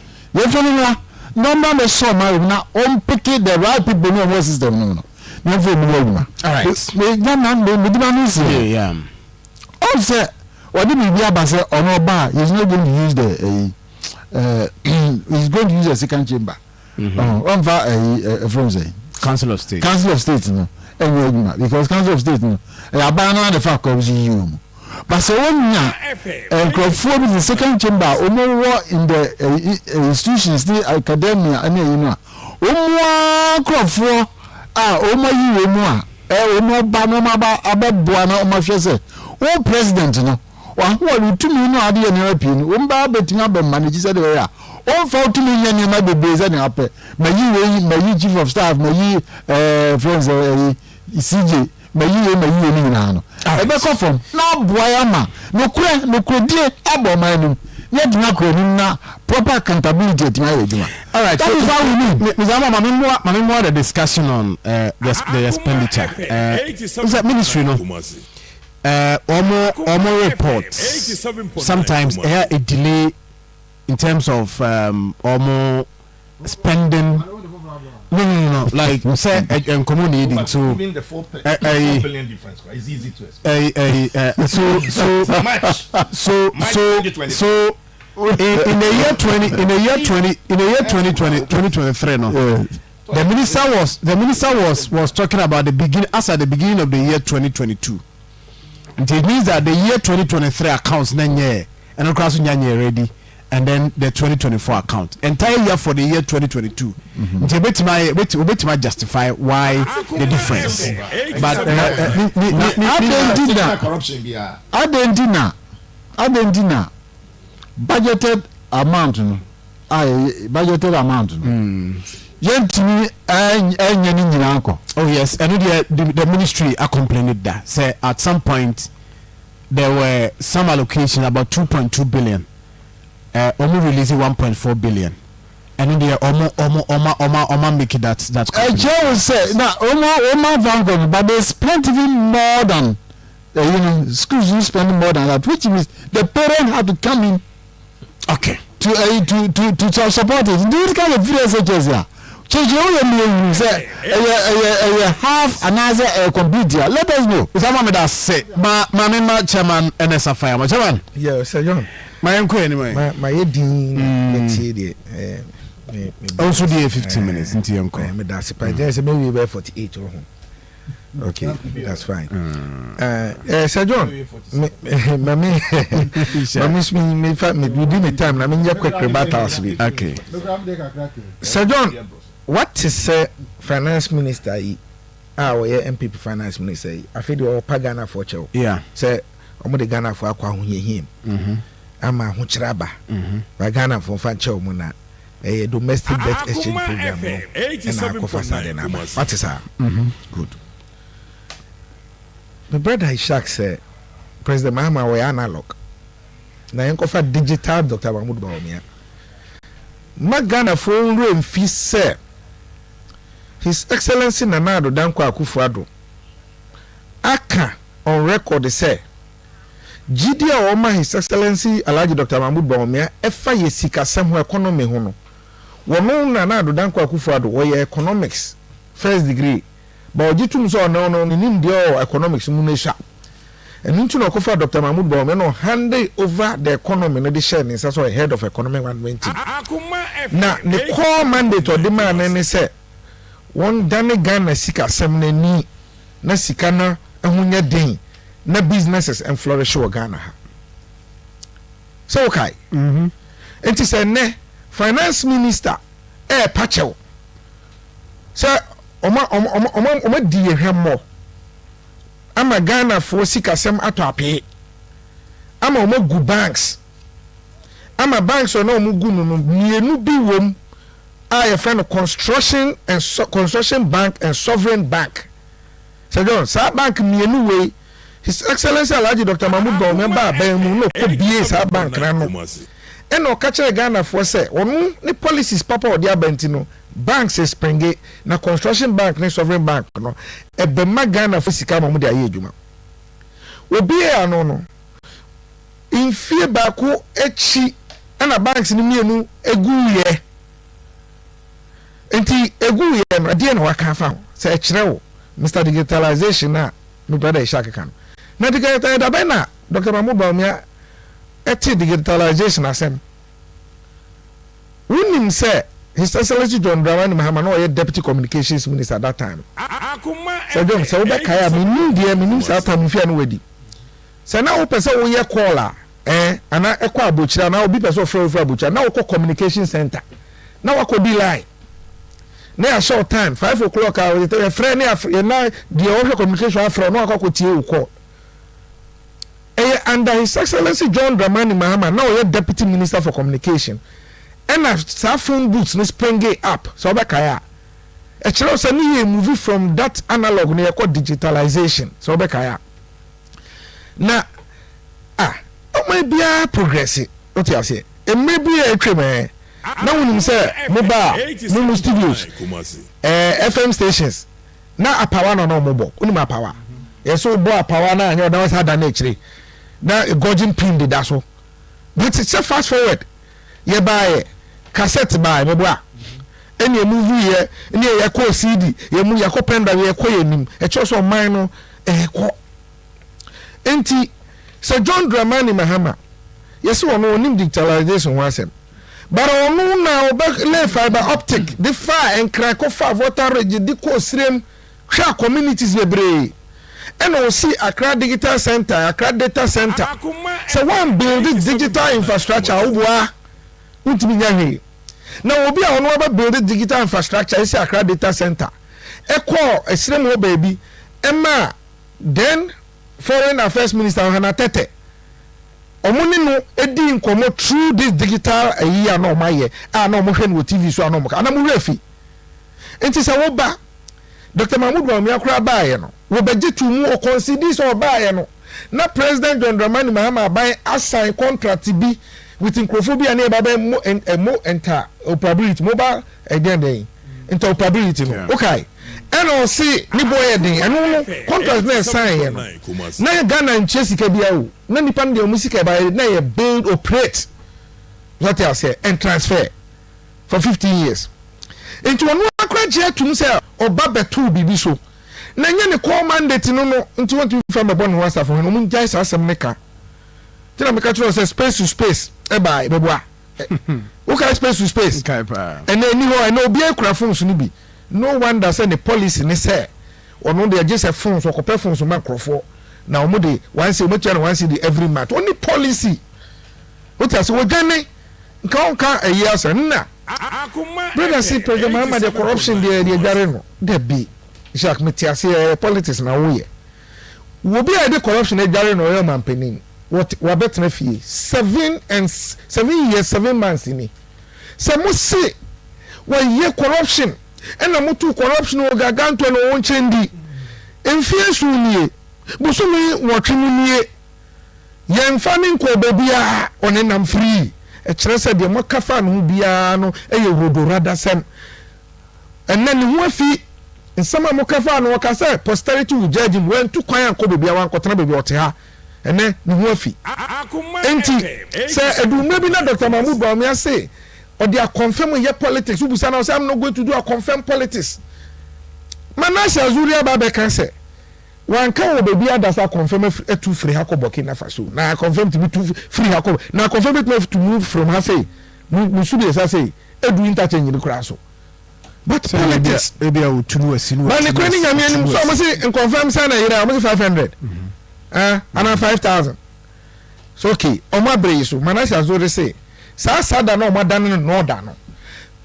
Number the so now pick the right people know what system no. All right. Also, what did we be about say on our bar? He's not going to use the he's going to use a second chamber. On from say Council of State. Council of State, no, because Council of State, no, I ban the fact of you. But so when and conform the second chamber, in the institutions, the academia, and you know, oh, president, no. One 2 million idea in European, one bar betting up and manages at the area. All 4 million might be based on up. May you chief of staff, may you friends, CJ, may you know. I back off from now, Boyama, no dear Abomanium, yet not proper accountability. All right, that is how we need. Ms. More the discussion on the expenditure. Is that ministry, no? Almost reports sometimes a delay in terms of almost spending. No. Like say, communicating to the 4 billion difference. It's easy to explain. So in the year 2023, no. The minister was talking about the beginning as at the beginning of the year 2022. It means that the year 2023 accounts nanye and across ready, and then the 2024 account entire year for the year 2022. It might justify why the difference. But I didn't budgeted amount. Oh yes, and the ministry accompanied that. Say at some point there were some allocation about 2.2 billion. Only releasing 1.4 billion. And in the Oma make it that's I just say now Oma Vanguard, but they spent even more than schools who spend more than that, which means the parent had to come in. Okay. To support it. Do it kind of videos such as that. Half another complete year. Let us know. Someone that say, my chairman NSFI, my chairman. Yeah, Sir John. My uncle anyway. My also the 15 minutes into your uncle. That's maybe about 48 or okay, that's fine. Sir John, me within the time, I mean, you're quick rebattles. Okay. Sir John, what is finance minister? Our MPP finance minister. I feel you're Pagana for Chow. Yeah. Say, I'm the Ghana for Aqua him. I'm a Huchraba. Ghana for Fancho Muna. A domestic debt exchange program. And what is that? Good. My brother Ishak said, President Mahama were analog. Na yankofa digital Dr. Mahmoud Bawumia. Magana phone room fee say His Excellency Nana Addo Dankwa Akufo-Addo aka on record say Gidia Oma His Excellency Alhaji Dr. Mahmoud Bawumia efa ye sika sem ho economy ho no. Wono Nana Addo Dankwa Akufo-Addo wo ye economics first degree. But Jitum so no nim the economics munesha. And into no kofa Dr. Mahmoud Bawumia no hand over the economy no the share ni so head of economic management. Na the core mandate of the man any say one dane Ghana sika sem ni na sika na ehunya den na businesses and flourish wo Ghana. So okay. It is a ne finance minister pachew. So Oma di ehwemo ama Ghana for sika sem ato ape ama oma gu banks ama banks ona omu gu no mienu bi wom a ye friend construction bank and sovereign bank Sir John sa bank mienu we His Excellency Alhaji Dr. Mahmoud Bawumia ba ban mu no ko bie sa bank na no e no ka kire Ghana for say onu ni policies papa odi abenti no banks springe na construction bank ne sovereign bank no e be ma Ghana for sika ma mu de aye adwuma obi e ano no infie ba ko echi ana banks ni mienu eguye enti eguye no de na waka fa say kirewo Mr. Digitalization na me brother Ishaka kan na digitalization da bena Dr. Mahmoud Bawumia eti digitalization asem unim say His Excellency John Dramani Mahama no deputy communications minister at that time so dem say we kaya me nim say time fi an wedi say na wo pese wo ye caller ana ekwa abochira na obi pese ofre abochira na wo communication center na wo ko bi line na a short time 5 o'clock our friend na the communication afro no akọ tie wo call under His Excellency John Dramani Mahama now he deputy minister for communication and sa phone booths no spring up so be kaya e kire say ni move from that analog na called digitalization so be kaya na o may be a progress what you say e may be a tweme na wonim say mobile studios FM stations na apawa no mobo unim apawa yeso bo apawa na anya na wasa da na kire na gojin pin de da so but it's a fast forward ye buy cassette buy me boa any movie ye any ye ko CD ye mu ye ko penda ye ko yenim e cho so man no ko enti Sir John Dramani Mahama yes ono onim digitalization wasem but ono na oba le fiber optic the far and crack of water regi di ko srem hwa communities bebre and we see Accra Digital Center, Accra Data Center. So one build digital infrastructure. Now we be on over build digital infrastructure. Is Accra Data Center. Equal a slim baby. Emma then Foreign Affairs Minister Hana Tete. Omuni no edi nkomo through this digital year no my year. No mo hwen wo TV so no mo. Ana mo refi. Enti se wo ba Dr. Mahmoud Bawumia kura bae no wo beje tu mu o consider so bae no na President John Dramani Mahama bae assign contract bi with Nkrofobia na eba mo enter operability mobile again interoperability no okay and o see ni boy den eno contract na sign no na Ghana nchesika bia o na nipa no de musika bae na ye build operate what I say and transfer for 15 years into one akwaje tum say oba betu bibi so na nya ne call mandate no into want to from abon whatsapp for no mun jai sa asem meka tina meka tro say space to space e bai beboa okay space to space kai pa and any ho and obi akura phones no bi no wonder say the policy ne say ono de just a phones or copy phones ma crofo na omo de once omo tia no once the every month only policy what you say we gane nka a year say na brother see program ama the corruption there the jare no there be Ishak metiase politics na wo ye wo be the corruption e jare no yo mampanin what bet na fie 7 years 7 months ni se mo se wo ye corruption and na mutu corruption o gaganto no won chendi enfie su nie busumi wotwenu nie ye mfani nko babia onenam free e kire se de mo kafa no bia no e ye rodorada sem enne ne ho afi nsama mo kafa no ka se posterity will judge him when to kwan anko bia wan kotena bia ote ha enne ne ho afi enti se eduma bi na Dr. Mahmoud Bawumia say or they are confirm your politics ubusa na say I'm not going to do a confirm politics manasha azuria ba be kan say wan kan wo baby adasa confirm to free hakoboki na faso na confirm to be to free hakob na confirm it to move from hafe musu be say edu interchange ni kura so but politics e be o tunu asinu ba ni kwani nyame anim so mo say confirm say na yira mo say 500 ana 5000 so okay o ma bre so manasha azuri say sada no madan no da no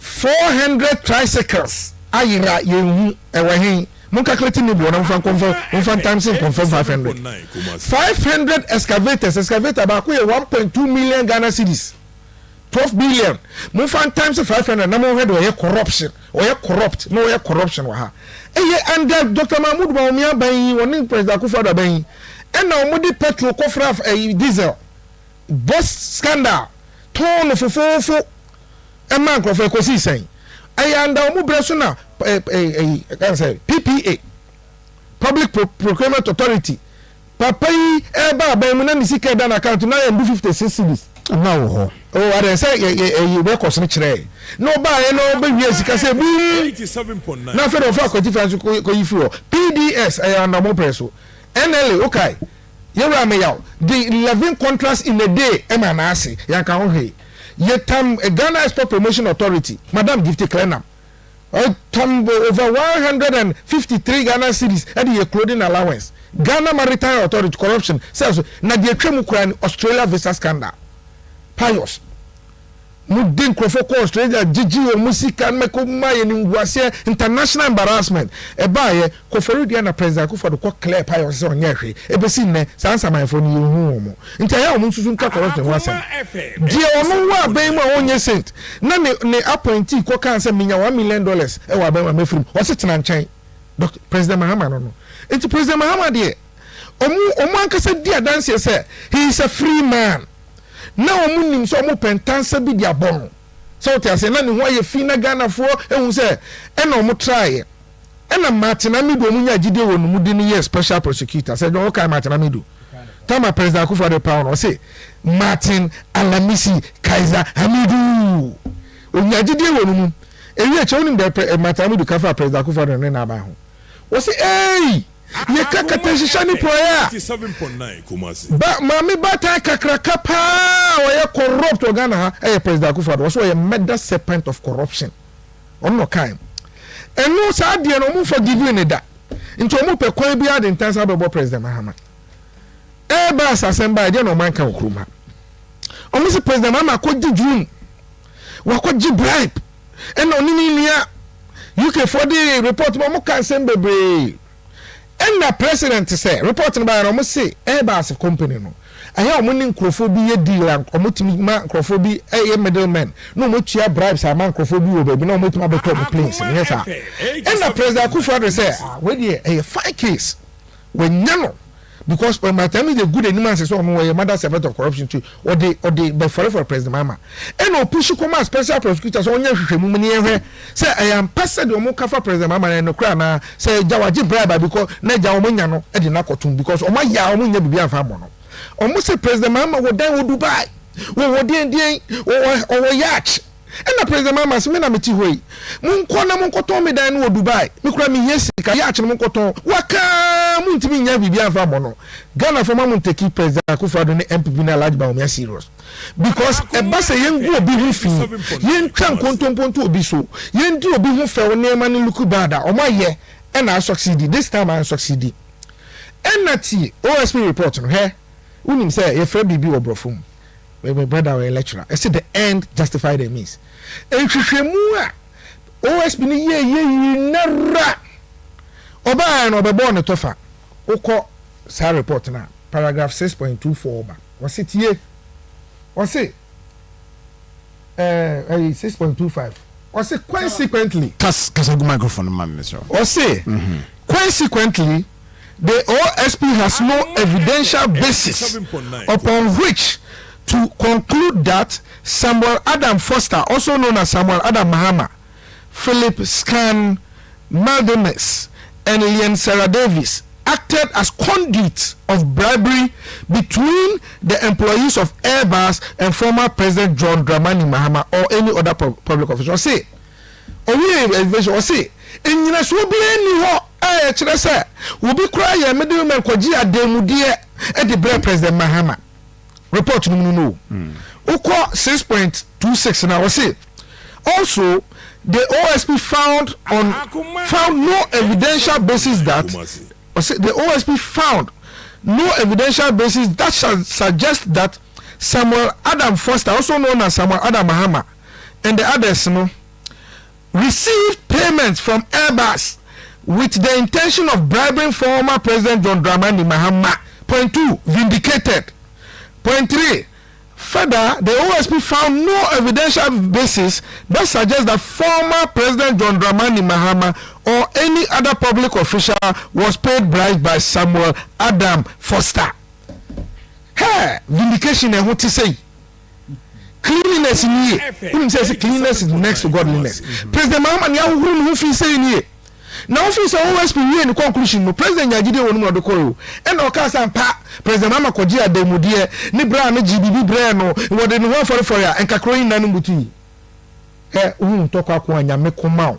400 tricycles ayira yehu ewahin mun calculate ni bo na mfa times in confirm 500 excavator ba ko 1.2 million Ghana cedis 12 billion mo fan times 500 na mo head o corruption no corruption wa ha under Dr. Mahmoud Bawumia ban woni president Akufo-Addo ban and na mo di petrol kofra diesel boss scandal ton fofofo e man kofo ko si sen under mo breso na can say PPA public procurement authority papa yi e ba ban mo na ni sika dan account na e 56 cedis na wo ho I didn't say you work on some no buy no baby as you can say 87.9 now for the fact PDS I am no preso NLA okay you ram me out the 11 contracts in a day emanasi yan kan ho yetam Ghana Export Promotion Authority madam gift clean tam over 153 Ghana cedis at the clothing allowance Ghana Maritime Authority corruption says na the twemu kran Australia visa scandal pious mudin krofo ko Australia gigi o musika meko maye ni ngwase international embarrassment e baaye ko ferudi na president Akufo-Addo ko clear pious so nya hwe e be sin ne sansa manfo ni hu mo ntia ya o mususu nka corruption wasa die onu wa ben ma onye sent na ne appointee ko kan se minya $1 million e wa ben ma mefrim o se tena nchen Dr. President Mahama no enti President Mahama de omu ankasa di adanse se he is a free man na omunim so omu pentansa bi dia bon so te ase na ne ho ye fi na Ghana fo ehun se e na omu try e na Martin Amidu omunya gide wo no mu di ne special prosecutor se don kai Martin Amidu tama president Akufo-Addo pound o se Martin Alamisi Kaiser Amidu onya gide wo no mu ewi e che onim de Martin Amidu ka fa president Akufo-Addo ne na ba ho o se ye kaka tenshishani proya 87.9 Kumasi ba mami bata kakraka pa o ye corrupt Ghana ha president Akufo-Addo so ye murder serpent of corruption on no kind enu sa de no mu forgive ne da nti o mu pe kwan bi ade ntansa bebo president Mahama ba asemba de no man kan okruma o mu se president Mahama ko jijun wa ko ji bribe eno ni nia UK for the report mo kan sembebre and the president say reporting by no say Airbus company no aya omo ni nkrofo bi ye deal omo timi ma nkrofo bi middleman no mo tua bribes a man nkrofo bi wo baby no mo tuma be top planes yes sir and the president Akufo-Addo say we dey a fine case when nyano because when my time is a good animal say so no we mother serpent of corruption too or they be for president Mama and no push come as special prosecutors on your hwehwemu ni ehwe say I am passed the omo kafa president Mama no kra na say jawaji bribe because na ja omo nya no e de na kotum because omo ya omo nya bibia fa mo no omo say president Mama wo dan wo Dubai wo den wo yacht and the president Mama say me na meti hoi munko na munko to me dan wo Dubai me kra me yesi ka yacht munko to waka muntimi nya bibia fa mo no Ghana for mama take president Akufo-Addo ne MPP na large ba o serious because e ba say yengu obi hu fi yen twan kontomponto obi so yen di obi hu fe wo ne ma ne luku bada o ma ye e na succeed this time I succeed and na ti OSP report no he unim say ye fra bibi wo brofum my brother we lecturer I say the end justify the means enhwehwemu a OSP ni ye nara oba no be born tofa ukọ sa report na paragraph 6.24 ba wose tie wose 6.25 wose consequently kasagu microphone man sir wose consequently the OSP has no evidential basis upon which to conclude that Samuel Adam Foster, also known as Samuel Adam Mahama, Philip Scan Maldemes and Lian Sarah Davis acted as conduits of bribery between the employees of Airbus and former President John Dramani Mahama or any other public official. Say, or say, in your swabling ho, I say, will be crying middleman Kojia Demudie at the Black President Mahama. Report no. Uko 6.26 now say. Also, the OSP found no evidential basis that the OSP found no evidential basis that shall suggest that Samuel Adam Foster, also known as Samuel Adam Mahama, and the others received payments from Airbus with the intention of bribing former President John Dramani Mahama. Point 2, vindicated. Point 3, Further, the OSP found no evidential basis that suggests that former President John Dramani Mahama or any other public official was paid bribes by Samuel Adam Foster. Hey, vindication and what to say? Cleanliness in here. Who says cleanliness is next to godliness? President Mahama, who feels saying here? Now, if it's OSP, we in the conclusion, no President Yajide won't know the call. And Okasa and Pa, President Mama Kojia de Mudia, Nibra, GBB Brano, what they know for ya, and Kakroin Nanubuti. Eh, Toka Kwanya Mekomau.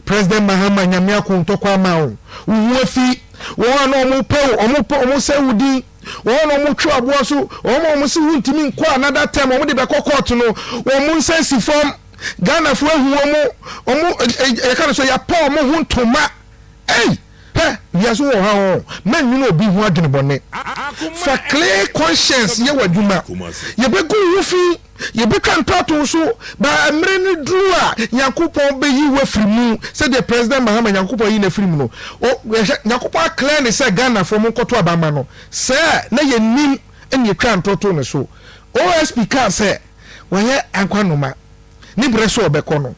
President Mahama Yamiako Tokwa Mao. Uwefi, one almost say Woody, one almost Chuabuasu, almost Wuntimin Kwa another time, or the Bakokotuno, or Munsensi form. Ghana for I can't say a poor moon to ma. Hey, yes, men, you know, be working bonnet. For clear conscience, you were Juma. You be good, Wuffy, you become tattoo so, but a many drewer, Yakupo be you were free moon, said the President Mahama Yakupo in a free moon. Oh, Yakupa clearly said Ghana for Mokoto Abamano. Sir, now you name and you can't tattoo so. OSP can't say, well, yeah, Anquanoma. Ni breso obekono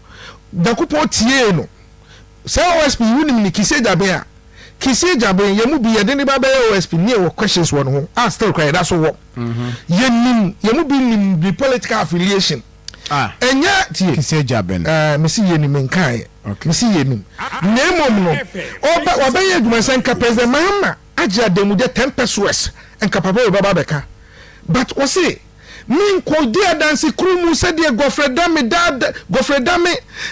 dakupo tie no say OSP wuni ni kise jabe yemu bi yede ni ba be OSP ni e questions won ho I still cry that's what yemu bi ni the political affiliation enya tie kise jabe me si yeni men kai me si yeni nemom no oba ye dwuma senka President Mahama agya demu de 10 pesos enka papa we baba beka but we say min ko dia dansi krumu se de gofredame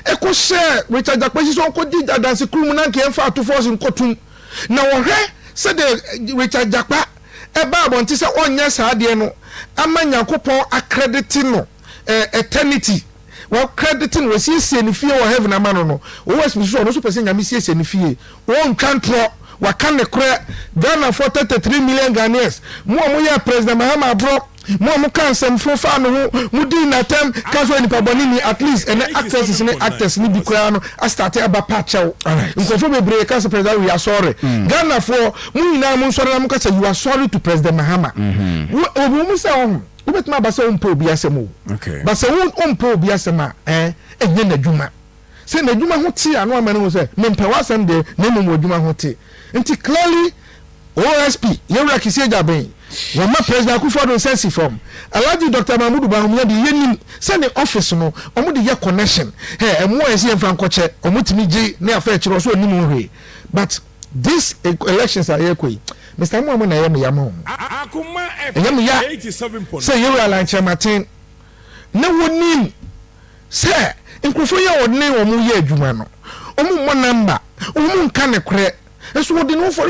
eko share Richard Jakpashi so ko di dansi krumu na ke emfa to force nkotum na wo hwe se de Richard Jakpa e ba bonti se onye sa de no amanya kopon accredit no eternity wo crediting we sie ni fie wo heaven amano no wo wes so no so person nyame sie ni fie wo ntwantro wakane kure Ghana for 33 million Ghanaians mo ya President Mahama bro mo kan sem fo fa no mo di na tem kaso ni paboni ni at least and actors ni bi kura no a start aba pacho nkofo bebre kaso President we are sorry Ghana for mo nyina mo sorry na mo kasa you are sorry to President Mahama mo say on ubetuma ba say on po bi asem okay ba say on po bi asem enye na dwuma say na dwuma ho ti ano amane mo say me mpewa asem de na mo dwuma ho ti nti clearly OSP yewra kisi jaben when my President Akufo-Addo sense from Alhaji Dr. Mahmoud Bahum de yenim send the office no omo de ye connection emo esi enfrankoche omo timi gi na afa chiro so onimu hwe but this elections are ekoi Mr. Muhammad na yem yam Akoma FM 87.9 say you are like Martin na wonim say nkufo ye odne omo ye adwuma no omo mo number omo nka ne kore eso wodi no for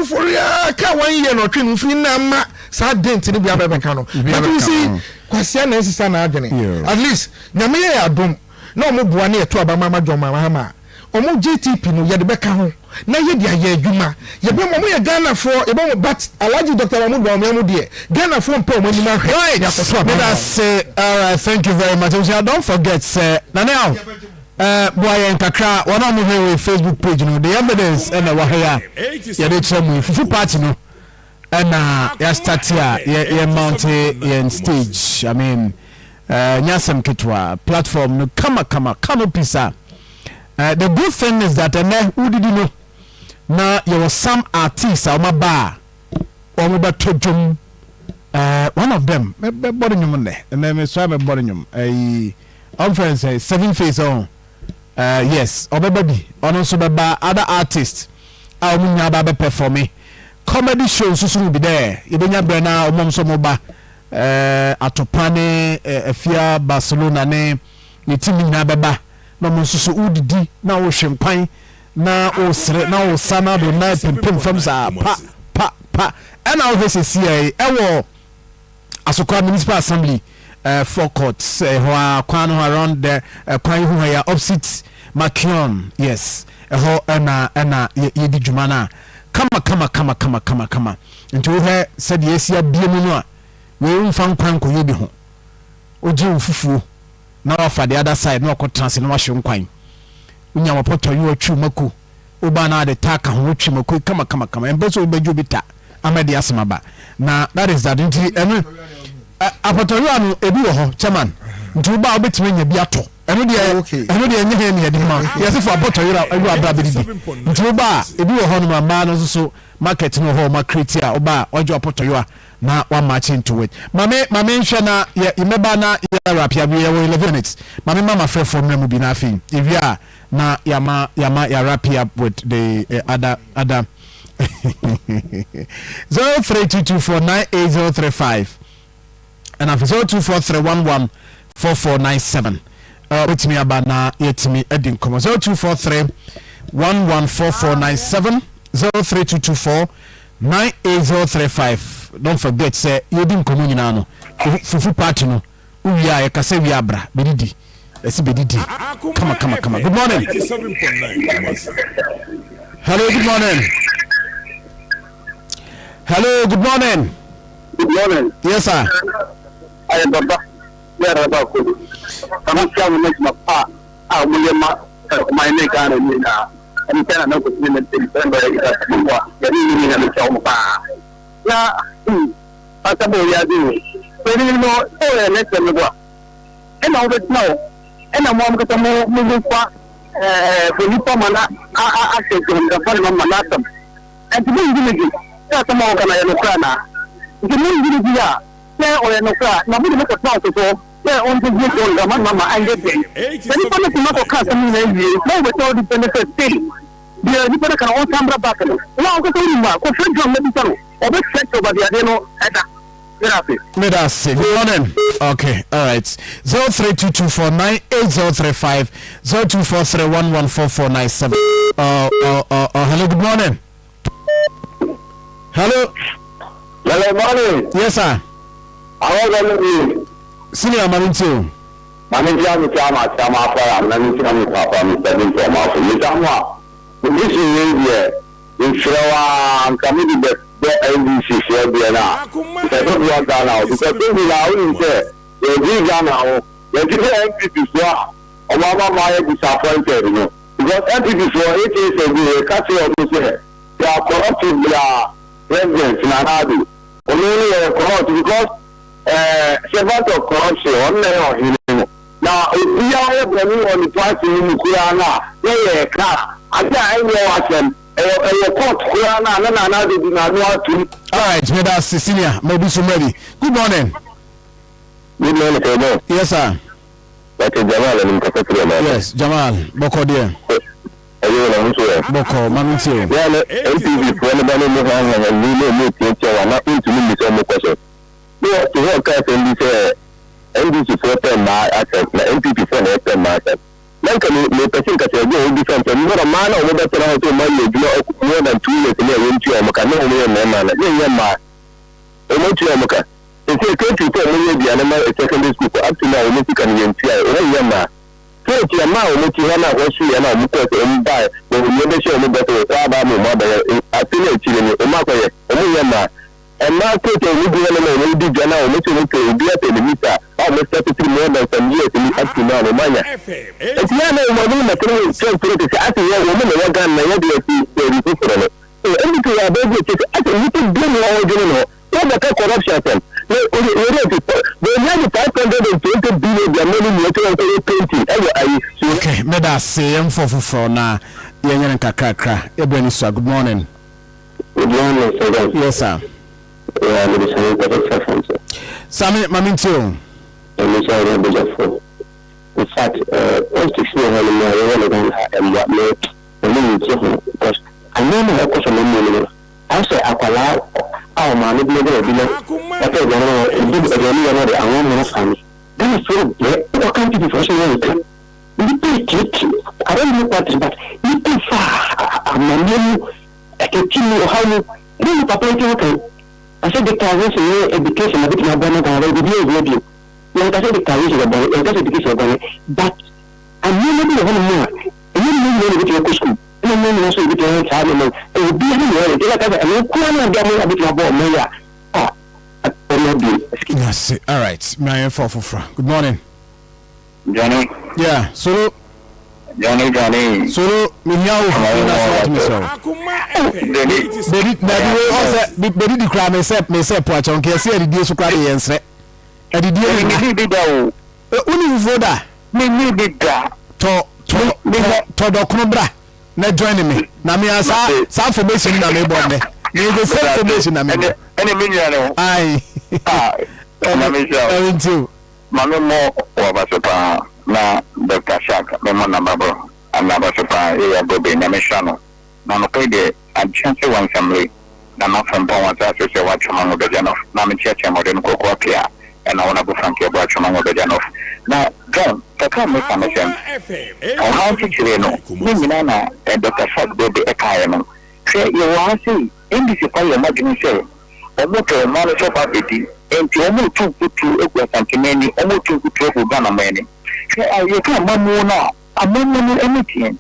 ka 1 year no twen mfi na ma sa dent ni bia bebe kan no but you see kwasia na sisa na adwene at least nyame ye adom na omo boa na eto aba mama John Mahama omo GTP no ye de beka ho na ye dia ye adwuma ye be mo ye Ghana for ye be mo but Alhaji Dr. Mahmoud Bahum de Ghana for mpa omo nyima hwe ya koto aba let us say all right thank you very much don't forget say na now boy en kakra wona mo hwe Facebook page no the evidence and wa hya ye dey tell me fufu party no and ya start here ye mount in stage I mean nyasam ketwa platform no kama canopisa the good thing is that who did you know na there was some artists or ba or me batojum one of them me body nyum ne and me so me body nyum conference 7 face on yes obebabi ono so beba other artists a mu nya ba be perform comedy shows so be there ibenya brana omom so mo ba atopane afia Barcelona ne team nya beba na mo so udidi na wo hwempan na o sere na o sana do na pempem fam sa pa and now this is here ewo Asokwa Municipal Assembly four courts kwano around the kwan hu ya opposite Makion yes ho na yedi dwuma na kama nti wo he said yes ya bie mu no a we mfa kwan ko yebi ho oji ufufuo na wafa the other side na okotrans na wahwe nkwan unya mapoto yi otwu mako oba na de taka ho otwu mako kama embeso obeju bita amedi asemaba na that is that nti apotoyo no ebi wo ho chairman nti ba obetime nya bi ato eno de enye ne yede ma yesi for apotoyo awu abra bedidi nti ba ebi wo ho no mamba no so market no ho ma create a oba ojo apotoyo na one match into it mame nhwe na yemeba na ya rapia bi 11 minutes mama frɛ from na mu bi na afin evia na yama ya rapia with the other 0322498035 and after 0243114497 with me about na yetimi edin komo 0243114497 0322498035 don't forget say yedin komo nyina no fufu party no uwia ya kasa wi abra bedidi esi bedidi come on good morning hello good morning yes sir I am Baba. Yeah, Baba. I'm trying to make my part. I will my neck out of me now. And then I know what's in the thing. But you're really in the show. Yeah, that's a boy. I do. But you know, oh, let's go. And I would know. And I'm going to move for Mana. I said to him, the fun of Manatam. And to me, that's a more than I know. The moon is here. Yeah, or no car. Now we look at now to go. Yeah, on the good one, the mama and get them. Then you come to not a custom name. No, with all the benefits still. The people can all come back. Now go to him, go friend from Medicine. Or the sex over the Adeno at Medasi. Good morning. Okay, all right. 0322498035 0243114497. Hello, good morning. Hello. Hello, morning. Yes, sir. I want to Senior Marinto. Manager, I'm Papa, Mr. This is India. In Shrawa, coming to the NBC, Serbia. Because we are now, because we are in there. The now, the MPP Obama might disappointed, you know. Because MPP for 8 years ago, they are corrupted their residents in Anadu. Only corrupt because servant of corruption now if we are on the party in Kurana they car I know court Kurana all right Meda Cecilia maybe so ready good morning yes sir yes Jamal Boko dear Boko Maminti MPP for anybody who has a new not into me some question. No, to work out in this NDC for 10 assets, MPP for 10 assets. Then can you person can say go different and more man or whether to how to manage more than 2 years in a winter or can no man. Yeah, if you can't tell me the animal secondary school up to now, you can get Keti ya mao mutihana wasu ya na mkwete mbaye mwemeshe mbeto waba mumaba atile chile umakwe omuyama ema kete ubi wala na ubi jana umeche mke ubia telemita au mstatu 3 more than some years ni up to now manya etiana umwani na kile sio kile ati ya umeme waga na yadi ya rifufurano mtu ya bezi chete ati mtu blame wa wajino no corruption then they have 520 billion their money painting okay meda say for na yenyen kakakra ebeni so good morning sir. Yes sir Sami mamintio in fact I say akwala aw ma no bi no bi no e pe go no e bi e ni no de awon mo fami then so be o kan ti for so you can you pay it I don't know what but you pay for amanu e ke ti no how no ni papa ti okay I said the career is education a bit na bana ga re bi you I said the career is about education but I know no be more you know no be school no so bit on time no e bi ni no de la ka e ku na dia mo abit na bo me ya yes all right my for good morning Johnny yeah so Johnny so me yawo na so me so Bedi di kra me se po achon ke se di so kra de yensre Edidi bi da o. Uni voda. Me bi da. To dokno bra. Na join me. Na me asa information na me bonde. Me the same information na me. Ene me nyane o. Ai. Na me sha. Too. Mame mo wa basopa na Dr. Shaka me mo na babo. Ana basopa e ya gobe na me sha no. Na no pe de a chance one family. Na no from pon wa sa se wa chama ngo be jano. Na me cheche mo de no kokko apia. And I want to go from here, but I'm going to now, John, the come with some of them. I want to you know, Minana and Dr. Shaq will be a kind. Say, you want to see, in this fire, imagine say, a motor, knowledge of ability, and to almost 2 to equal something many, almost 2 to Ghana many. Say, you can't now, I'm not anything.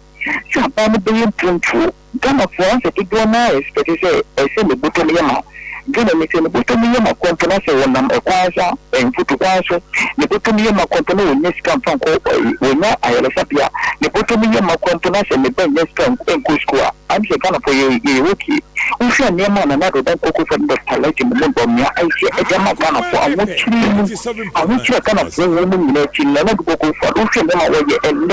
So I'm being true. Ghana for us to do nice, but you say, I say the bottom yama. Gana mete bottom yama kompana se wonam ekwanza enfutu kwanso ne bottom yama kompana wonye scam fan ko wonya ayele sapia ne bottom yama kompana se ne ben scam enku school am se kana for ye woki usha nyama na na do ko for the talent mo bomya aisi ejama kana for amuchiri kana for wo mu ne chinna na ko for usha nyama wo ye elle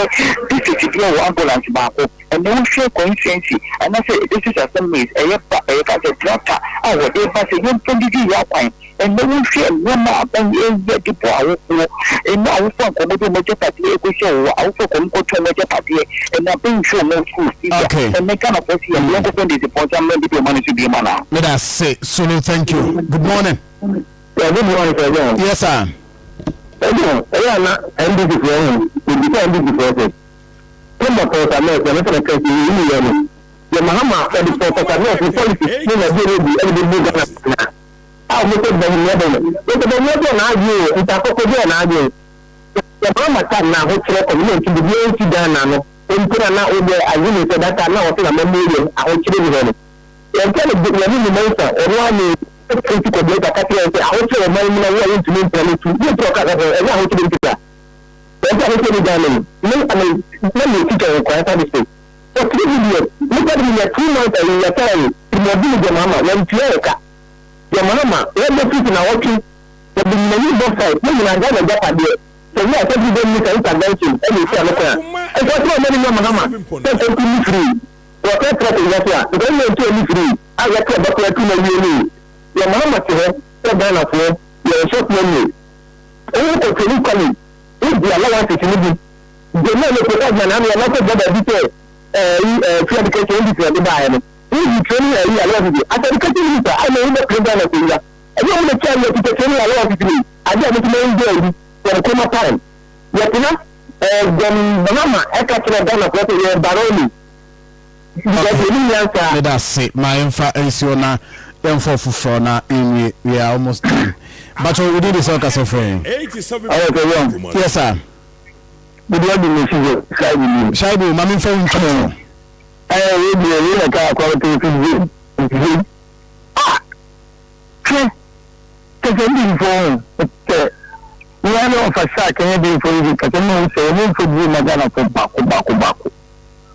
this is the ambulance ba ko and then share coincidence and I say this is a summit a tractor I would say you can your point and then we share one more and you get the power and now we found a major party show also come to a major party and I'm being sure no school and they kind of see and local friend is important maybe the money to be man. Let us say Sulu, thank you. Good morning. Yeah, good morning, sir. Yes, sir. Number for America, not a country in Yemen. The Mahama said the policy in Nigeria and the Buddha. I'll make it the Lebanon. But the Lebanon argue, it's a crocodile argue. The Mahama can now hope for community to be able to done. When put an out there, I really said that I know what I'm a million. I want you to be. And tell the Lebanon minister, or one critical data, I want you to remind me to make to talk about it, and I want to do that. That's what I'm doing. Let me teach you a question. For 3 years, look at me 2 months and you're telling me, your mama, when your mama, let me put in a working, but the many both sides, maybe I'm going to get a deal. So, yeah, I you don't need an intervention, and you say, I got no money, mama, that's me free. What I thought is that, you don't need to be free. I got to about 2 million. Your mama to her, you're done of her, you're a short money. Oh, okay, you coming. If the allowance is maybe the man who protect man, I'm not going to detail education in the buy. If training a allowance, I can continue. I know the program of India. I don't want to tell you to training allowance to me. I don't want to know for Akoma time. Yet, then the mama, I can't tell them what they are barony. Let us say, my info is your info for now. We are almost done. But we did this all as a friend. 87. Yes, sir. Good morning, Shaibu, Mammy phone. I will be a car quality to phone. We are not for sack and everything for you because I know so for you, Madonna for Baku.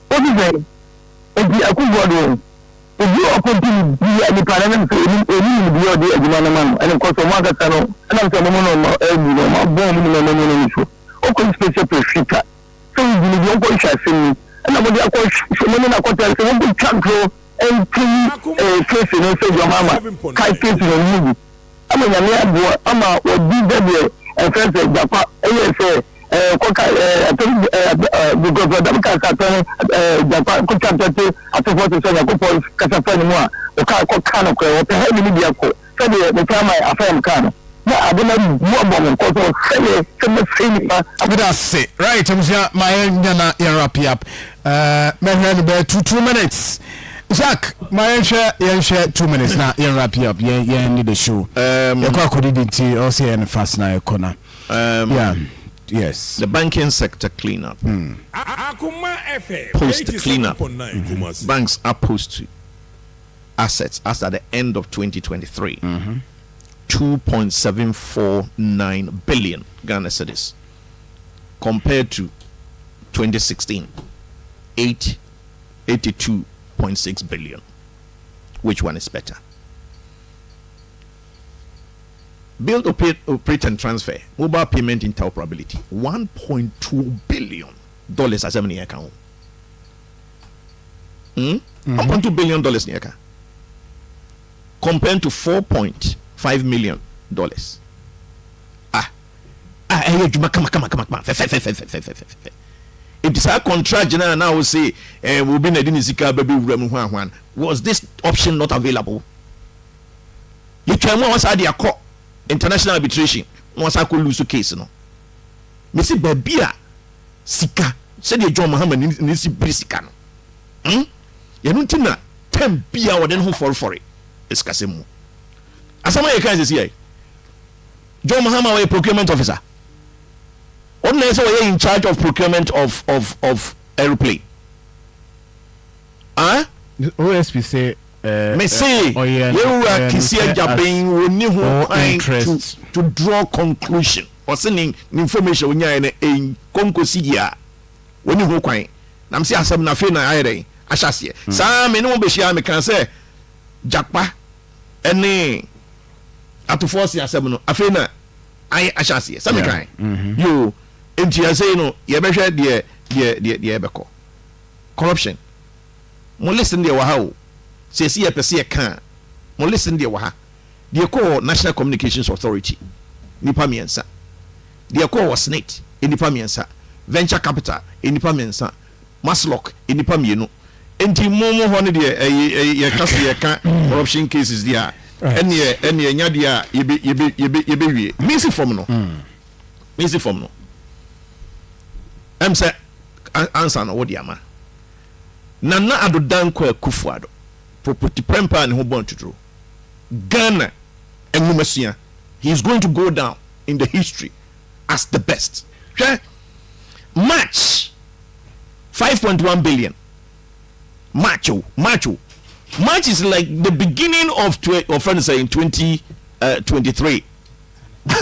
What is it? A good word. If you are going to be at the parliament, you will be a man, and of course, a mother channel, and I'm a issue. Okay, special prescription. So you don't go to see me, and I'm going to go to the control and case in your mama, case in your movie. I'm a DW and friends of Japan, ASA. Because the Japan could chapter at the 47 Casafan, the car called Cano, what the hell did you go? So the time I affirm Cano. I don't know more than I would say, right, my Yana up. Man, 2 minutes. Jack, my share 2 minutes now. You wrap up. Yeah, need the show. You could also in fast now, corner. Yeah. Yes. The banking sector cleanup. Post cleanup. Banks are post to assets as at the end of 2023. 2.749 billion Ghana cedis compared to 2016 82.6 billion. Which one is better? build, operate, and transfer mobile payment interoperability. $1.2 billion as a money account. $1.2 billion in your account compared to $4.5 million. It is a contract now will say we'll be needing baby. Was this option not available? You try more once the court international arbitration once I could lose a case no. Missy Babia Sika said the John Muhammad needs to be Sika. You don't think that 10 Bia or then who fall for it? It's Casimo. As some of your guys is here. John Muhammad was a procurement officer. Ordinary say in charge of procurement of aeroplane. OSP say me say you are kisia Japan woni ho to draw conclusion or sending information when you in konkosi ya woni ho kwan na me say asem na fe na ayere ahyase sa me no be hia me kan say jakpa ene atofo si asem no afe na ay ahyase sa me kan yo enti ya say no ye be hwe de be ko corruption mo listen de wa ha o se si ye pese ye kan mo listen de wa ha de ko National Communications Authority nipa miensa de ko Senate nipa miensa venture capital nipa miensa Maslock nipa mienu enti mo ho ne de ye kase ye kan corruption cases dia ene nya dia ye be wie misi from no em say answer no wo dia ma Nana Adodan Kwa Kufuado property prempa and home to draw Ghana and Numasia. He is going to go down in the history as the best. Okay? March 5.1 billion. March is like the beginning of friends in 2023.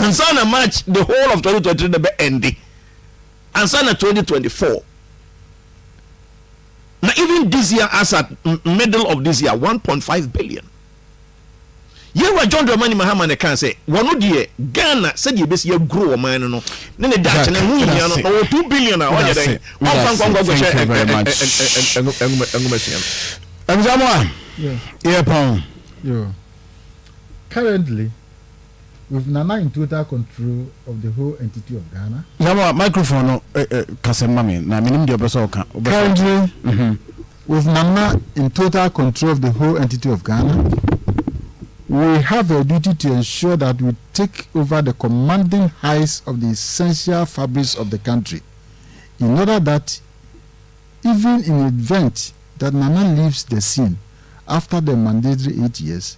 And sana March the whole of 2023 the ending. And sana 2024. Now, even this year, as at middle of this year, 1.5 billion. You were John Dramani Mahama can say, one of the Ghana said you basically grow a man, no, then the Dutch and 2 billion. Currently, with Nana in total control of the whole entity of Ghana. Microphone, currently, with Nana in total control of the whole entity of Ghana, we have a duty to ensure that we take over the commanding heights of the essential fabrics of the country, in order that, even in the event that Nana leaves the scene after the mandatory 8 years,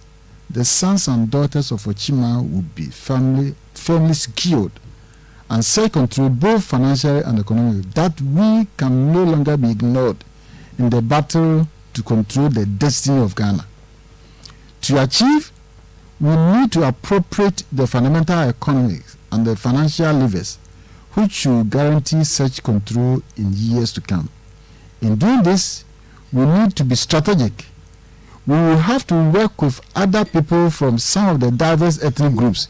the sons and daughters of Ochima will be firmly secured and self-controlled both financially and economically, that we can no longer be ignored in the battle to control the destiny of Ghana. To achieve, we need to appropriate the fundamental economics and the financial levers which should guarantee such control in years to come. In doing this, we need to be strategic. We will have to work with other people from some of the diverse ethnic groups,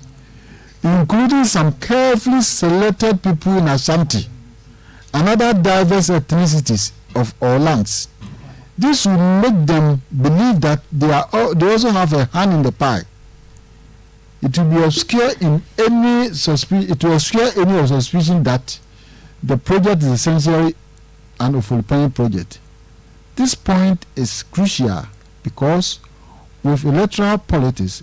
including some carefully selected people in Ashanti and other diverse ethnicities of our lands. This will make them believe that they also have a hand in the pie. It will be obscure in any suspicion. It will obscure any suspicion that the project is essentially an Ofolipanyi project. This point is crucial because with electoral politics,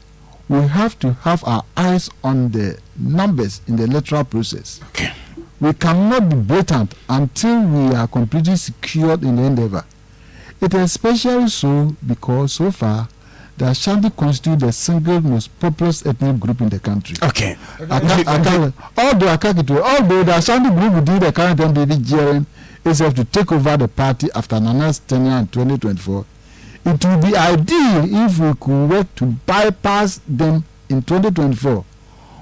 we have to have our eyes on the numbers in the electoral process. Okay. We cannot be blatant until we are completely secured in the endeavor. It is especially so because so far the Ashanti constitute the single most populous ethnic group in the country. Okay. Although the Ashanti group within the current MPP GRN is to take over the party after Nana's tenure in 2024, it would be ideal if we could work to bypass them in 2024.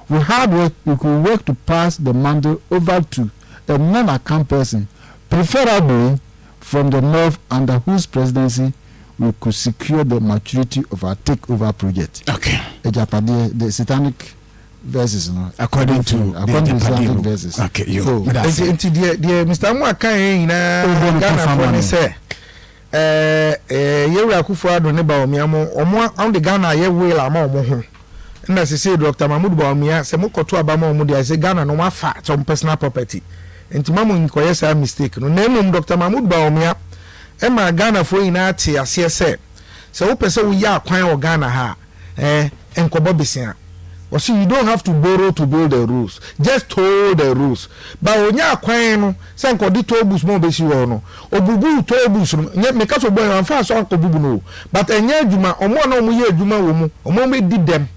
We could work to pass the mantle over to a non-account person, preferably from the north, under whose presidency we could secure the maturity of our takeover project. Okay. The satanic verses no according to Islamic verses. Okay, you. So enti the Mr. Amu aka nyina Ghana for ne say yewura Akufo-Addo ne Bawumia omo on the Ghana ye will ama omo ho na say Dr. Mahmoud Bawumia se mokoto abama omo dey say Ghana no mafa some personal property enti mamu nkoye say mistake no na emum Dr. Mahmoud Bawumia e ma Ghana for ina ate ase se wo pese wo ya akwan o Ghana ha enkobo besia. So you don't have to borrow to build the rules. Just hold the rules. But when you are quiet, no, say nko di tobus mo besi wo no. Obubu tobus no. Me ka so boy anfa so nko bubu no. But enye adwuma, omo na omo ye adwuma wo mu. Omo me di dem.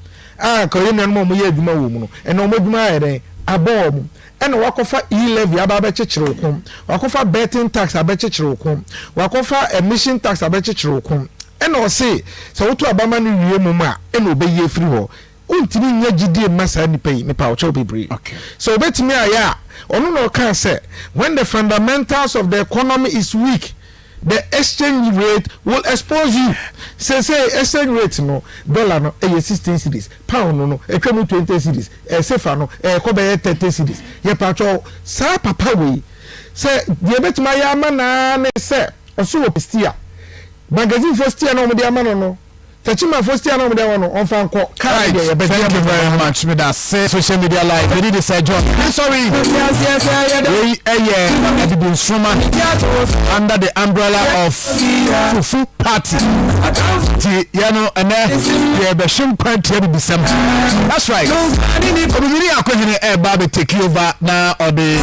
Ko ye nan mo ye adwuma wo mu no. Eno omo adwuma ayere abo mu. Eno wakofa e-levy aba be chechire okum. Wakofa betting tax aba chechire okum. Wakofa emission tax aba chechire okum. Eno say wotu abama no wie mu a eno be ye free ho. Untimi nya gidie masa nipa yi nipa ocho bebre. Okay. So betimi aya onu no kan say when the fundamentals of the economy is weak, the exchange rate will expose you. Say exchange rate no dollar no 16 cedis, pound no etwemu 20 cedis, sefa no ko be 30 cedis. Ye pacho sa papa we say the betimi aya ma na ne say oso wo pestia. Magazine first year no mo dia ma no. Tachima first year no dey one on fan call. Thank you very much. Me that say social media live. We did this John. Sorry. Yes. We been instrument under the umbrella of Fufu Party. You know, and then be shim quite to be some. That's right. We really are going to take you over now or the